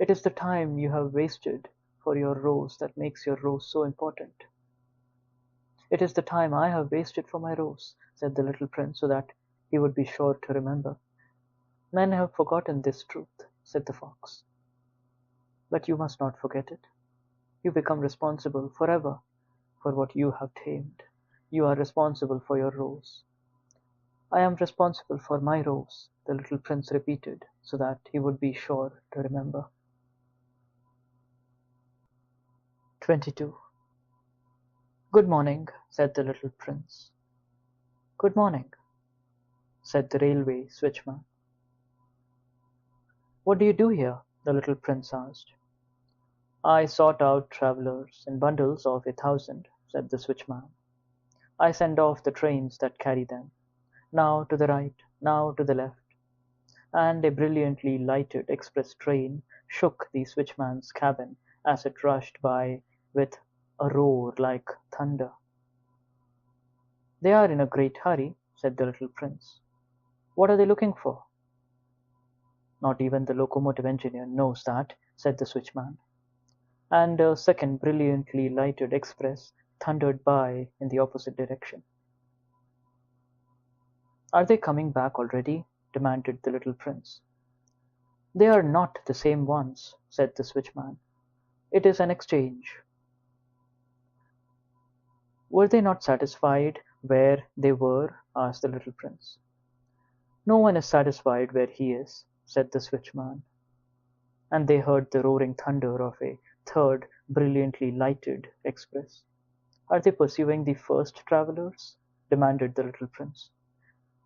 "It is the time you have wasted for your rose that makes your rose so important." "It is the time I have wasted for my rose," said the little prince, so that he would be sure to remember. "Men have forgotten this truth," said the fox. "But you must not forget it. You become responsible forever for what you have tamed. You are responsible for your rose." "I am responsible for my rose," the little prince repeated, so that he would be sure to remember. 22. "Good morning," said the little prince. "Good morning," said the railway switchman. "What do you do here?" the little prince asked. "I sort out travellers in bundles of 1,000," said the switchman. "I send off the trains that carry them, now to the right, now to the left." And a brilliantly lighted express train shook the switchman's cabin as it rushed by with a roar like thunder. "They are in a great hurry," said the little prince. "What are they looking for?" "Not even the locomotive engineer knows that," said the switchman. And a second brilliantly lighted express thundered by in the opposite direction. "Are they coming back already?" demanded the little prince. "They are not the same ones," said the switchman. "It is an exchange." "Were they not satisfied where they were?" asked the little prince. "No one is satisfied where he is," said the switchman. And they heard the roaring thunder of a third brilliantly lighted express. "Are they pursuing the first travellers?" demanded the little prince.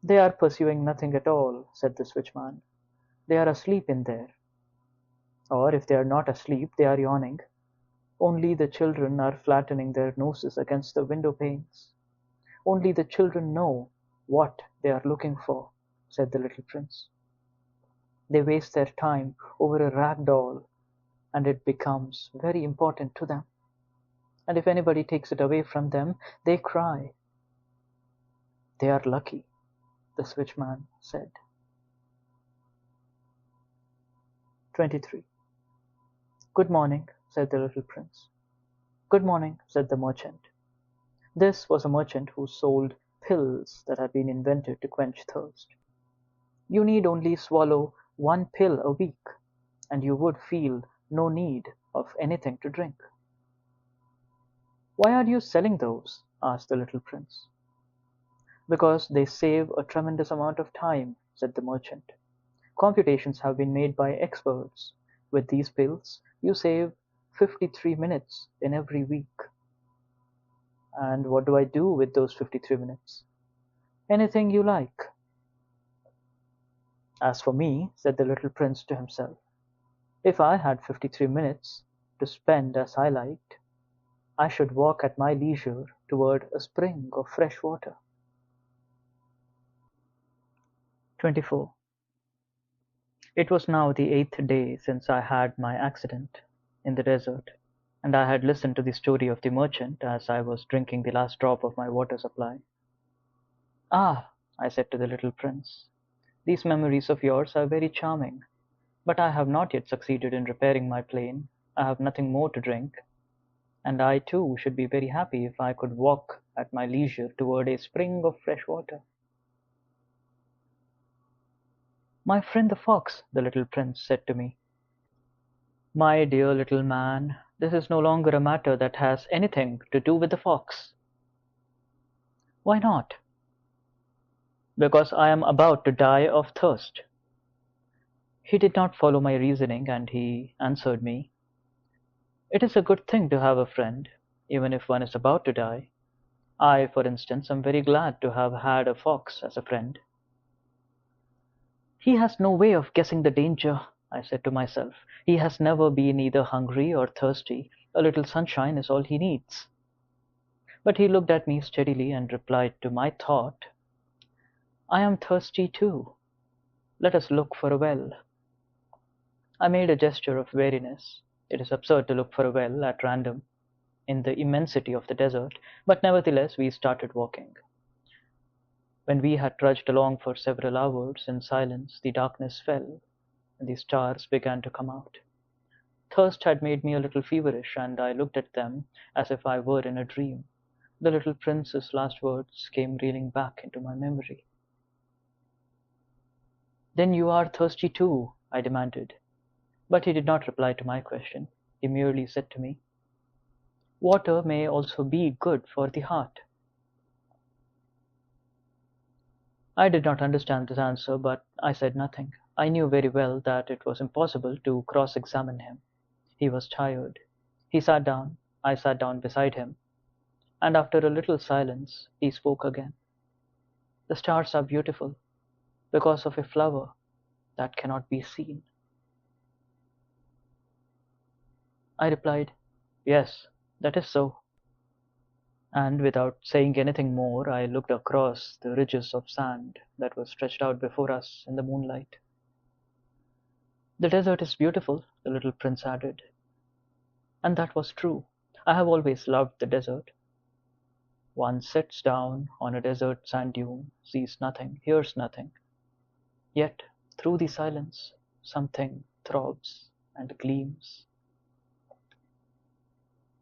"They are pursuing nothing at all," said the switchman. "They are asleep in there. Or if they are not asleep, they are yawning. Only the children are flattening their noses against the window panes. Only the children know what they are looking for," said the little prince. "They waste their time over a rag doll, and it becomes very important to them. And if anybody takes it away from them, they cry." "They are lucky," the switchman said. 23. "Good morning," said the little prince. "Good morning," said the merchant. This was a merchant who sold pills that had been invented to quench thirst. You need only swallow 1 pill a week, and you would feel no need of anything to drink. "Why are you selling those?" asked the little prince. Because they save a tremendous amount of time, said the merchant. Computations have been made by experts. With these pills, you save 53 minutes in every week. And what do I do with those 53 minutes? Anything you like. As for me, said the little prince to himself, if I had 53 minutes to spend as I liked, I should walk at my leisure toward a spring of fresh water. 24. It was now the 8th day since I had my accident in the desert, and I had listened to the story of the merchant as I was drinking the last drop of my water supply. Ah, I said to the little prince, these memories of yours are very charming, but I have not yet succeeded in repairing my plane. I have nothing more to drink, and I too should be very happy if I could walk at my leisure toward a spring of fresh water. My friend the fox, the little prince said to me, my dear little man, this is no longer a matter that has anything to do with the fox. Why not? Because I am about to die of thirst. He did not follow my reasoning, and he answered me, it is a good thing to have a friend, even if one is about to die. I, for instance, am very glad to have had a fox as a friend. He has no way of guessing the danger, I said to myself. He has never been either hungry or thirsty. A little sunshine is all he needs. But he looked at me steadily and replied to my thought, I am thirsty too. Let us look for a well. I made a gesture of weariness. It is absurd to look for a well at random in the immensity of the desert, but nevertheless we started walking. When we had trudged along for several hours in silence, the darkness fell, and the stars began to come out. Thirst had made me a little feverish, and I looked at them as if I were in a dream. The little prince's last words came reeling back into my memory. Then you are thirsty too, I demanded. But he did not reply to my question. He merely said to me, water may also be good for the heart. I did not understand this answer, but I said nothing. I knew very well that it was impossible to cross-examine him. He was tired. He sat down. I sat down beside him. And after a little silence, he spoke again. The stars are beautiful because of a flower that cannot be seen. I replied, yes, that is so. And without saying anything more, I looked across the ridges of sand that were stretched out before us in the moonlight. The desert is beautiful, the little prince added. And that was true. I have always loved the desert. One sits down on a desert sand dune, sees nothing, hears nothing. Yet, through the silence, something throbs and gleams.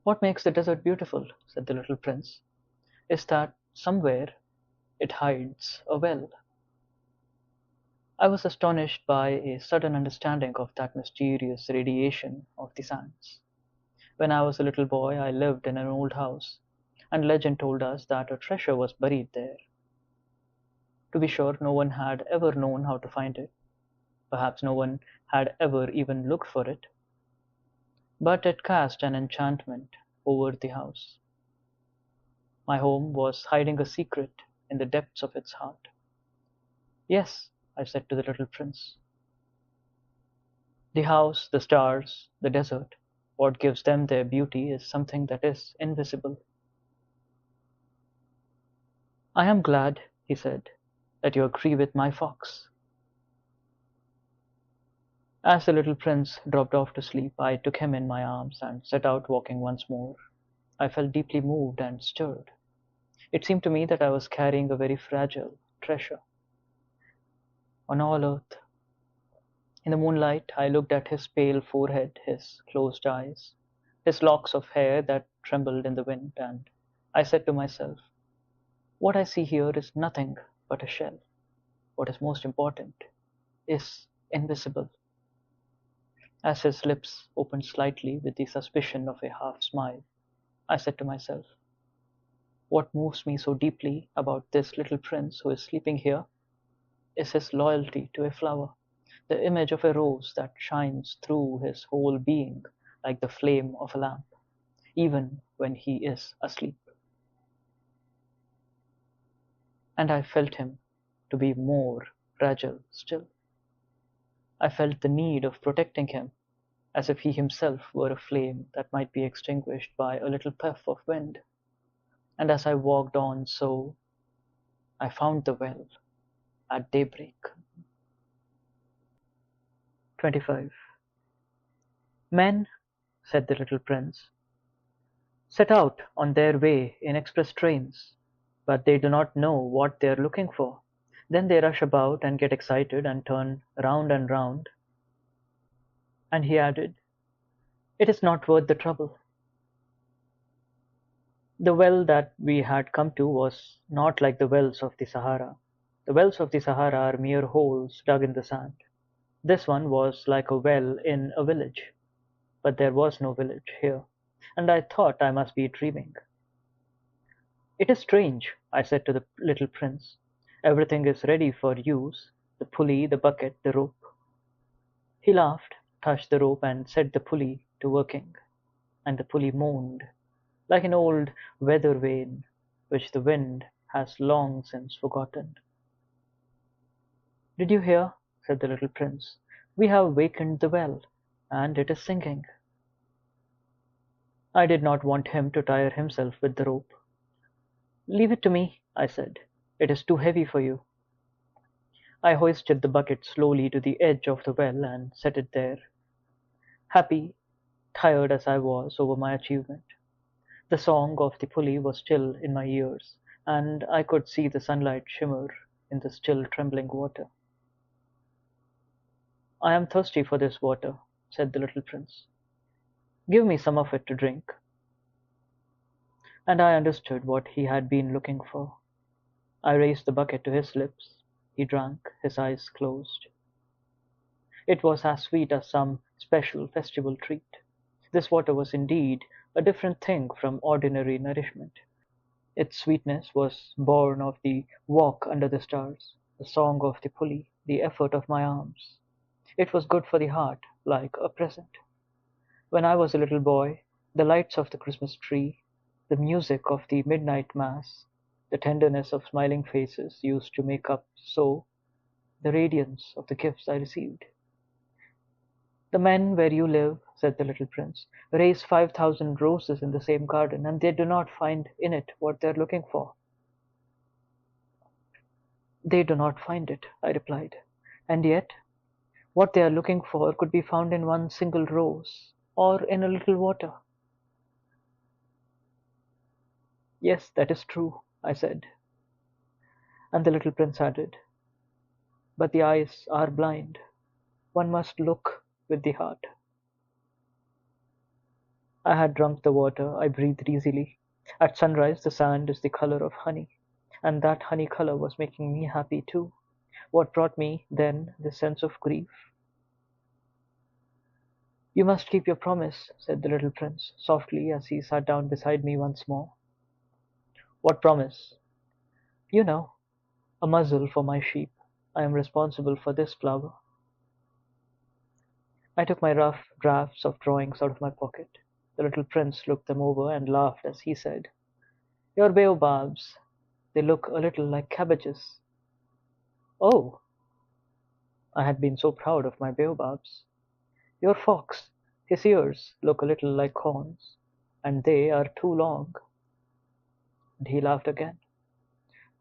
What makes the desert beautiful, said the little prince, is that somewhere it hides a well. I was astonished by a sudden understanding of that mysterious radiation of the sands. When I was a little boy, I lived in an old house, and legend told us that a treasure was buried there. To be sure, no one had ever known how to find it. Perhaps no one had ever even looked for it. But it cast an enchantment over the house. My home was hiding a secret in the depths of its heart. Yes, I said to the little prince. The house, the stars, the desert, what gives them their beauty is something that is invisible. I am glad, he said, that you agree with my fox. As the little prince dropped off to sleep, I took him in my arms and set out walking once more. I felt deeply moved and stirred. It seemed to me that I was carrying a very fragile treasure on all earth. In the moonlight, I looked at his pale forehead, his closed eyes, his locks of hair that trembled in the wind, and I said to myself, what I see here is nothing but a shell. What is most important is invisible. As his lips opened slightly with the suspicion of a half smile, I said to myself, What moves me so deeply about this little prince who is sleeping here is his loyalty to a flower, the image of a rose that shines through his whole being like the flame of a lamp, even when he is asleep. And I felt him to be more fragile still. I felt the need of protecting him, as if he himself were a flame that might be extinguished by a little puff of wind. And as I walked on so, I found the well at daybreak. 25. Men, said the little prince, set out on their way in express trains, but they do not know what they are looking for. Then they rush about and get excited and turn round and round. And he added, it is not worth the trouble. The well that we had come to was not like the wells of the Sahara. The wells of the Sahara are mere holes dug in the sand. This one was like a well in a village, but there was no village here, and I thought I must be dreaming. It is strange, I said to the little prince. Everything is ready for use, the pulley, the bucket, the rope. He laughed, touched the rope, and set the pulley to working, and the pulley moaned, like an old weather vane, which the wind has long since forgotten. Did you hear? Said the little prince. We have wakened the well, and it is singing. I did not want him to tire himself with the rope. Leave it to me, I said. It is too heavy for you. I hoisted the bucket slowly to the edge of the well and set it there, happy, tired as I was over my achievement. The song of the pulley was still in my ears, and I could see the sunlight shimmer in the still trembling water. I am thirsty for this water, said the little prince. Give me some of it to drink. And I understood what he had been looking for. I raised the bucket to his lips. He drank, his eyes closed. It was as sweet as some special festival treat. This water was indeed a different thing from ordinary nourishment. Its sweetness was born of the walk under the stars, the song of the pulley, the effort of my arms. It was good for the heart, like a present. When I was a little boy, the lights of the Christmas tree, the music of the midnight mass, the tenderness of smiling faces used to make up so the radiance of the gifts I received. The men where you live, said the little prince, raise 5,000 roses in the same garden, and they do not find in it what they are looking for. They do not find it, I replied. And yet, what they are looking for could be found in one single rose, or in a little water. Yes, that is true, I said. And the little prince added, but the eyes are blind. One must look with the heart. I had drunk the water, I breathed easily. At sunrise, the sand is the color of honey, and that honey color was making me happy too. What brought me then this sense of grief? You must keep your promise, said the little prince, softly as he sat down beside me once more. What promise? You know, a muzzle for my sheep. I am responsible for this flower. I took my rough drafts of drawings out of my pocket. The little prince looked them over and laughed as he said, your baobabs, they look a little like cabbages. Oh, I had been so proud of my baobabs. Your fox, his ears look a little like horns, and they are too long. And he laughed again.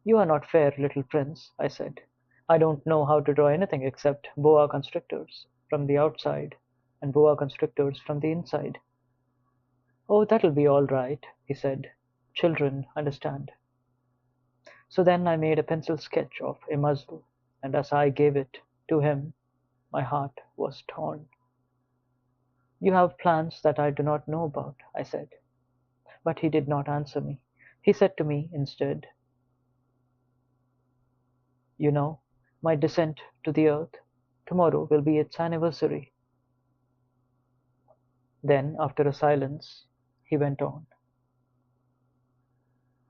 You are not fair, little prince, I said. I don't know how to draw anything except boa constrictors from the outside and boa constrictors from the inside. Oh, that'll be all right, he said. Children understand. So then I made a pencil sketch of a muzzle, and as I gave it to him, my heart was torn. You have plans that I do not know about, I said. But he did not answer me. He said to me instead, you know, my descent to the earth, tomorrow will be its anniversary. Then, after a silence, he went on.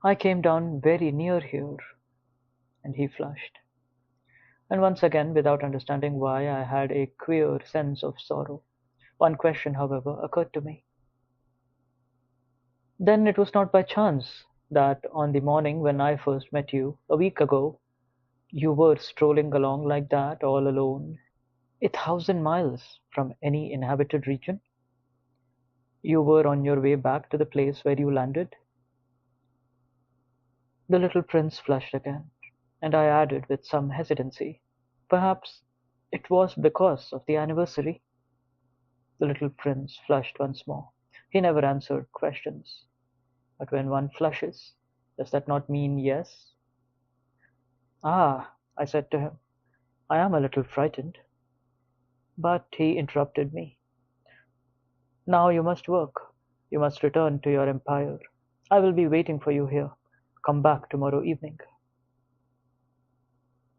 I came down very near here, and he flushed. And once again, without understanding why, I had a queer sense of sorrow. One question, however, occurred to me. Then it was not by chance that on the morning when I first met you, a week ago, you were strolling along like that, all alone, 1,000 miles from any inhabited region? You were on your way back to the place where you landed? The little prince flushed again, and I added with some hesitancy, "Perhaps it was because of the anniversary." The little prince flushed once more. He never answered questions. But when one flushes, does that not mean yes? "Ah," I said to him, "I am a little frightened." But he interrupted me. "Now you must work. You must return to your empire. I will be waiting for you here. Come back tomorrow evening."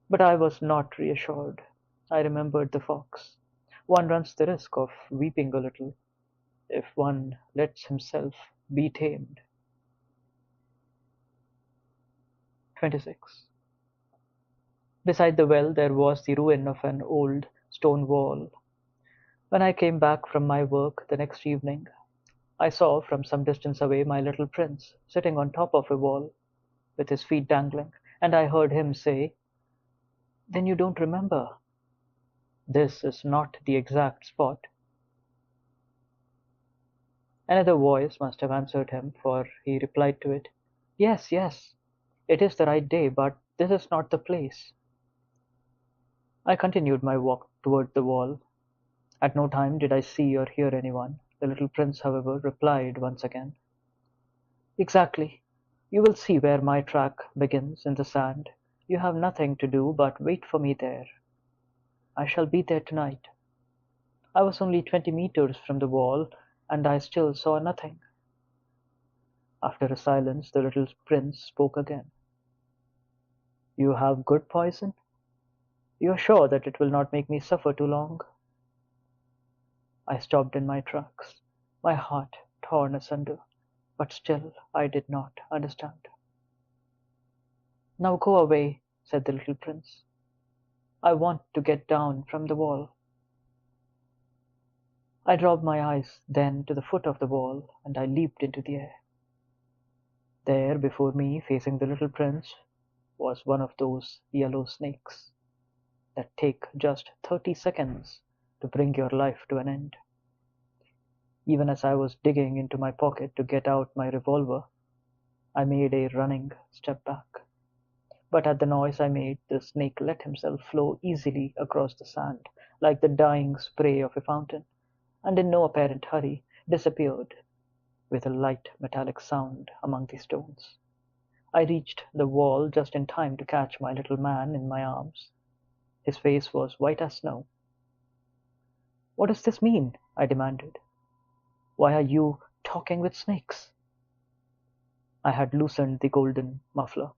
But I was not reassured. I remembered the fox. One runs the risk of weeping a little if one lets himself be tamed. 26. Beside the well there was the ruin of an old stone wall. When I came back from my work the next evening, I saw from some distance away my little prince sitting on top of a wall with his feet dangling, and I heard him say, "Then you don't remember? This is not the exact spot." Another voice must have answered him, for he replied to it, "Yes, yes, it is the right day, but this is not the place." I continued my walk toward the wall. At no time did I see or hear anyone. The little prince, however, replied once again, "Exactly. You will see where my track begins in the sand. You have nothing to do but wait for me there. I shall be there tonight." I was only 20 meters from the wall, and I still saw nothing. After a silence, the little prince spoke again. "You have good poison? You are sure that it will not make me suffer too long?" I stopped in my tracks, my heart torn asunder, but still I did not understand. "Now go away," said the little prince. "I want to get down from the wall." I dropped my eyes then to the foot of the wall, and I leaped into the air. There, before me, facing the little prince, was one of those yellow snakes that take just 30 seconds to bring your life to an end. Even as I was digging into my pocket to get out my revolver, I made a running step back. But at the noise I made, the snake let himself flow easily across the sand, like the dying spray of a fountain, and in no apparent hurry disappeared with a light metallic sound among the stones. I reached the wall just in time to catch my little man in my arms. His face was white as snow. "What does this mean?" I demanded. "Why are you talking with snakes?" I had loosened the golden muffler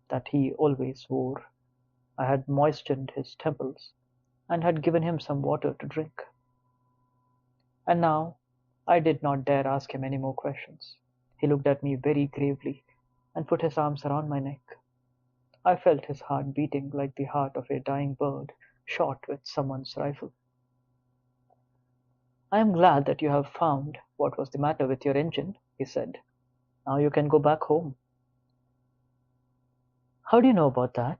that he always wore. I had moistened his temples, and had given him some water to drink. And now I did not dare ask him any more questions. He looked at me very gravely, and put his arms around my neck. I felt his heart beating like the heart of a dying bird shot with someone's rifle. "I am glad that you have found what was the matter with your engine," he said. "Now you can go back home." "How do you know about that?"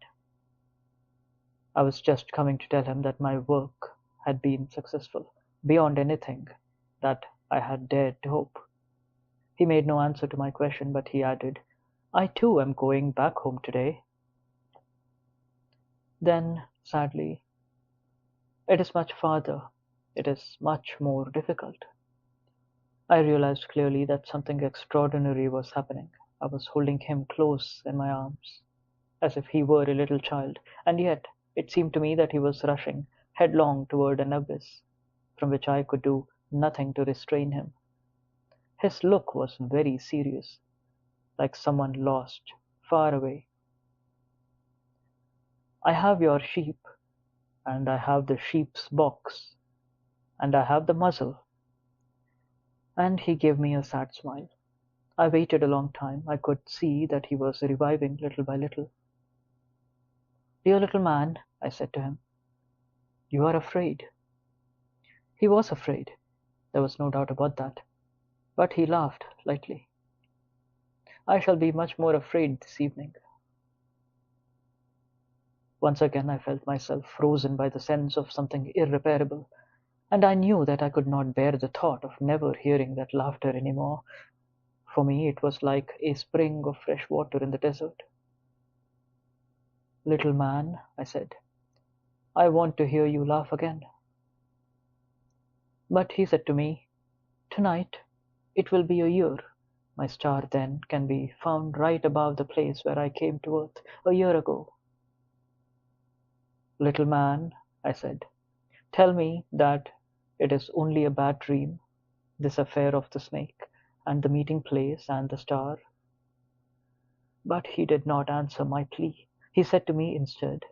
I was just coming to tell him that my work had been successful, beyond anything that I had dared to hope. He made no answer to my question, but he added, "I too am going back home today." Then, sadly, "It is much farther. It is much more difficult." I realized clearly that something extraordinary was happening. I was holding him close in my arms, as if he were a little child, and yet it seemed to me that he was rushing headlong toward an abyss, from which I could do nothing to restrain him. His look was very serious, like someone lost, far away. "I have your sheep, and I have the sheep's box, and I have the muzzle." And he gave me a sad smile. I waited a long time. I could see that he was reviving little by little. "Dear little man," I said to him, "you are afraid." He was afraid. There was no doubt about that. But he laughed lightly. "I shall be much more afraid this evening." Once again I felt myself frozen by the sense of something irreparable, and I knew that I could not bear the thought of never hearing that laughter any more. For me it was like a spring of fresh water in the desert. "Little man," I said, "I want to hear you laugh again." But he said to me, "Tonight it will be a year. My star then can be found right above the place where I came to earth a year ago." "Little man," I said, "tell me that it is only a bad dream, this affair of the snake, and the meeting place, and the star." But he did not answer my plea. He said to me instead,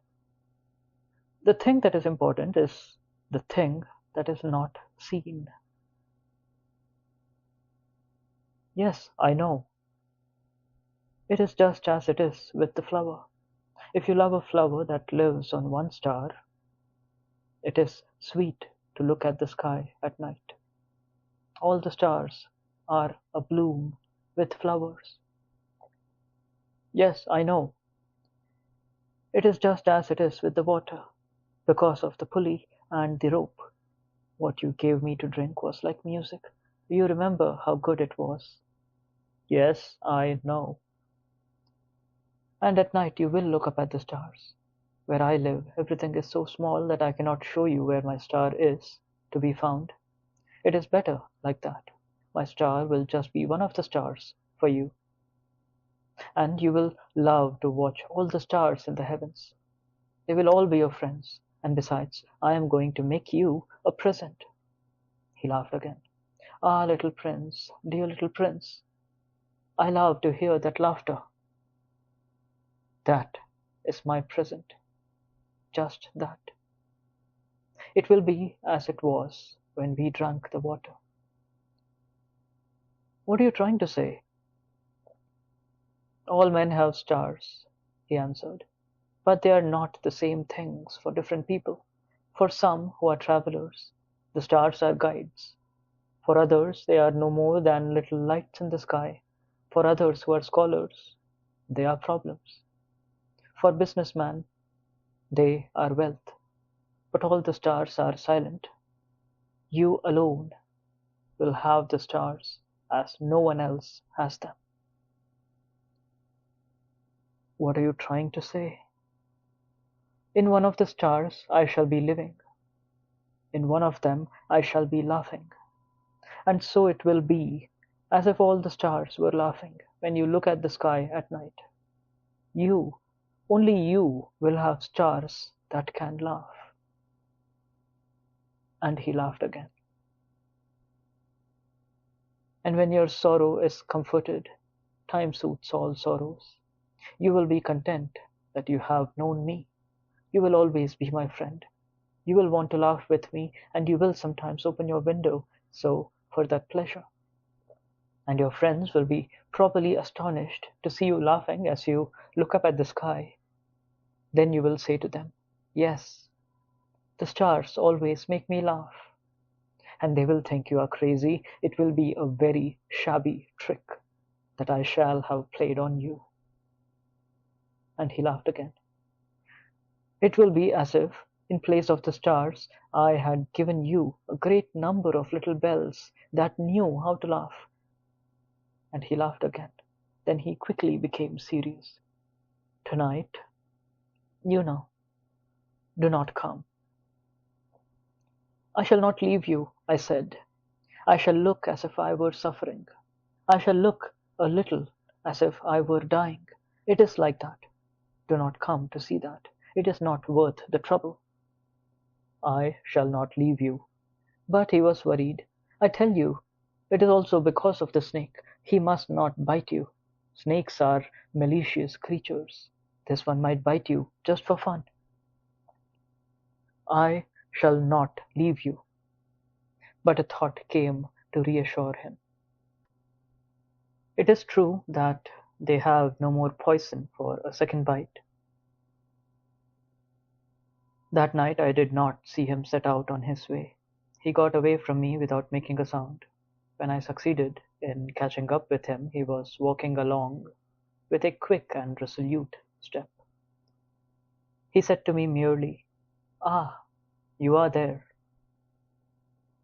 "The thing that is important is the thing that is not seen." "Yes, I know. It is just as it is with the flower. If you love a flower that lives on one star, it is sweet to look at the sky at night. All the stars are abloom with flowers." "Yes, I know. It is just as it is with the water, because of the pulley and the rope. What you gave me to drink was like music. Do you remember how good it was?" "Yes, I know." "And at night you will look up at the stars. Where I live, everything is so small that I cannot show you where my star is to be found. It is better like that. My star will just be one of the stars for you, and you will love to watch all the stars in the heavens. They will all be your friends, and besides, I am going to make you a present." He laughed again. "Ah, little prince, dear little prince, I love to hear that laughter. That is my present, just that. It will be as it was when we drank the water." "What are you trying to say?" "All men have stars," he answered, "but they are not the same things for different people. For some who are travelers, the stars are guides. For others, they are no more than little lights in the sky. For others who are scholars, they are problems. For businessmen, they are wealth. But all the stars are silent. You alone will have the stars as no one else has them." "What are you trying to say?" "In one of the stars I shall be living. In one of them I shall be laughing. And so it will be as if all the stars were laughing when you look at the sky at night. You, only you, will have stars that can laugh." And he laughed again. "And when your sorrow is comforted, time soothes all sorrows. You will be content that you have known me. You will always be my friend. You will want to laugh with me, and you will sometimes open your window so for that pleasure. And your friends will be properly astonished to see you laughing as you look up at the sky. Then you will say to them, 'Yes, the stars always make me laugh.' And they will think you are crazy. It will be a very shabby trick that I shall have played on you." And he laughed again. "It will be as if, in place of the stars, I had given you a great number of little bells that knew how to laugh." And he laughed again. Then he quickly became serious. "Tonight, you know, do not come." "I shall not leave you," I said. "I shall look as if I were suffering. I shall look a little as if I were dying. It is like that. Do not come to see that. It is not worth the trouble." "I shall not leave you." But he was worried. "I tell you, it is also because of the snake. He must not bite you. Snakes are malicious creatures. This one might bite you just for fun." "I shall not leave you." But a thought came to reassure him. It is true that they have no more poison for a second bite. That night I did not see him set out on his way. He got away from me without making a sound. When I succeeded in catching up with him, he was walking along with a quick and resolute step. He said to me merely, "Ah, you are there,"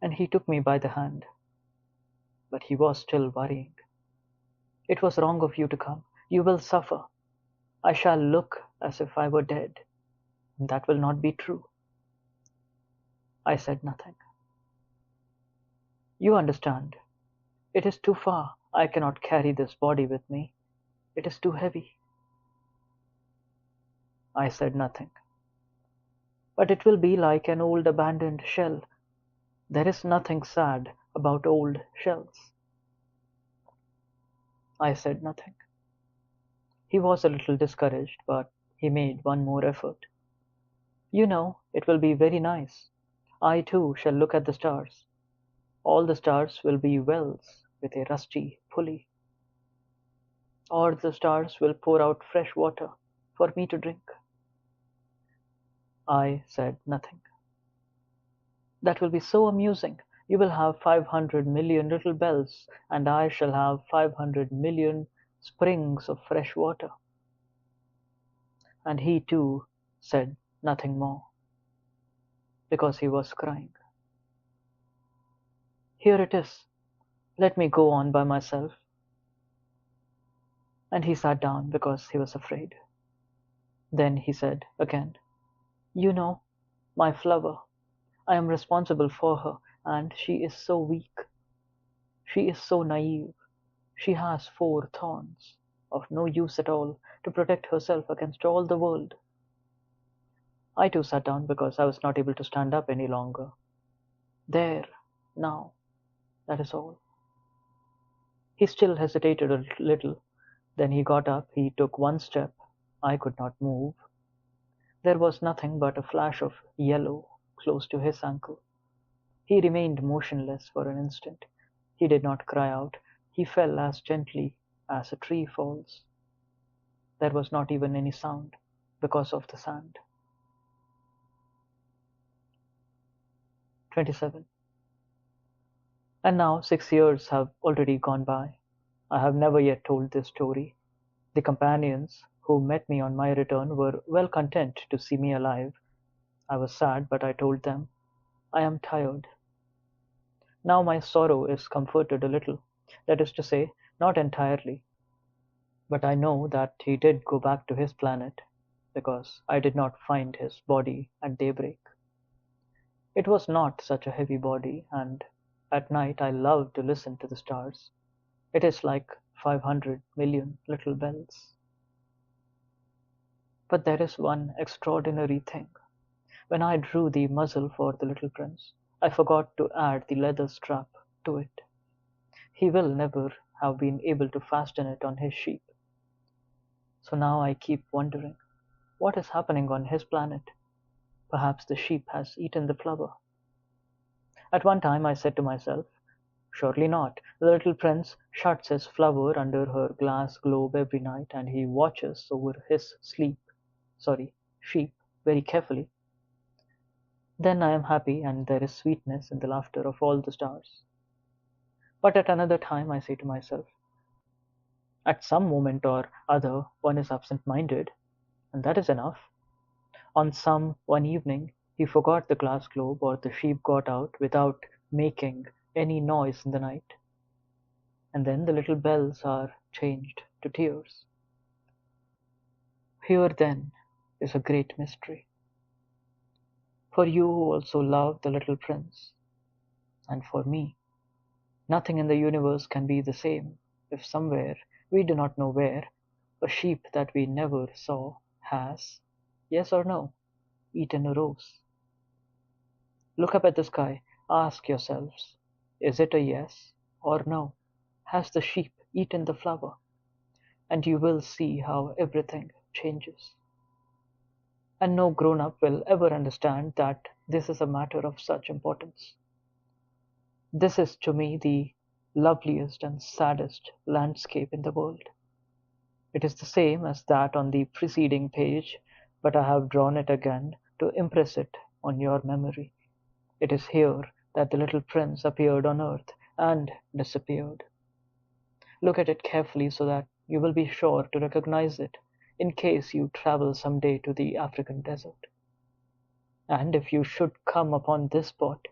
and he took me by the hand. But he was still worrying. "It was wrong of you to come. You will suffer. I shall look as if I were dead. That will not be true." I said nothing. "You understand. It is too far. I cannot carry this body with me. It is too heavy." I said nothing. "But it will be like an old abandoned shell. There is nothing sad about old shells." I said nothing. He was a little discouraged, but he made one more effort. "You know, it will be very nice. I too shall look at the stars. All the stars will be wells with a rusty pulley. Or the stars will pour out fresh water for me to drink." I said nothing. "That will be so amusing. You will have 500 million little bells, and I shall have 500 million springs of fresh water." And he too said nothing more, because he was crying. "Here it is. Let me go on by myself." And he sat down because he was afraid. Then he said again, "You know, my flower, I am responsible for her, and she is so weak. She is so naive. She has 4 thorns, of no use at all, to protect herself against all the world." I too sat down because I was not able to stand up any longer. "There, now, that is all." He still hesitated a little. Then he got up. He took one step. I could not move. There was nothing but a flash of yellow close to his ankle. He remained motionless for an instant. He did not cry out. He fell as gently as a tree falls. There was not even any sound because of the sand. 27. And now 6 years have already gone by. I have never yet told this story. The companions who met me on my return were well content to see me alive. I was sad, but I told them, "I am tired." Now my sorrow is comforted a little. That is to say, not entirely. But I know that he did go back to his planet, because I did not find his body at daybreak. It was not such a heavy body, and at night I love to listen to the stars. It is like 500 million little bells. But there is one extraordinary thing. When I drew the muzzle for the little prince, I forgot to add the leather strap to it. He will never have been able to fasten it on his sheep. So now I keep wondering, what is happening on his planet? Perhaps the sheep has eaten the flower. At one time I said to myself, "Surely not. The little prince shuts his flower under her glass globe every night, and he watches over his sheep very carefully. Then I am happy, and there is sweetness in the laughter of all the stars." But at another time I say to myself, at some moment or other one is absent-minded, and that is enough. On some one evening he forgot the glass globe, or the sheep got out without making any noise in the night, and then the little bells are changed to tears. Here then is a great mystery. For you who also love the little prince, and for me, nothing in the universe can be the same if somewhere, we do not know where, a sheep that we never saw has, yes or no, eaten a rose. Look up at the sky. Ask yourselves, is it a yes or no? Has the sheep eaten the flower? And you will see how everything changes. And no grown-up will ever understand that this is a matter of such importance. This is to me the loveliest and saddest landscape in the world. It is the same as that on the preceding page, but I have drawn it again to impress it on your memory. It is here that the little prince appeared on earth and disappeared. Look at it carefully so that you will be sure to recognize it in case you travel some day to the African desert. And if you should come upon this spot,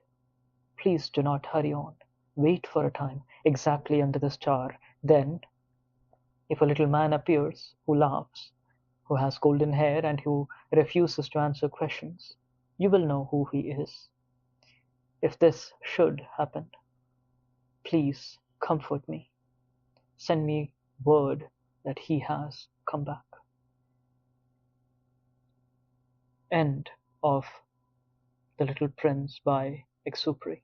please do not hurry on. Wait for a time exactly under the star. Then, if a little man appears who laughs, who has golden hair, and who refuses to answer questions, you will know who he is. If this should happen, please comfort me. Send me word that he has come back. End of The Little Prince by Exupéry.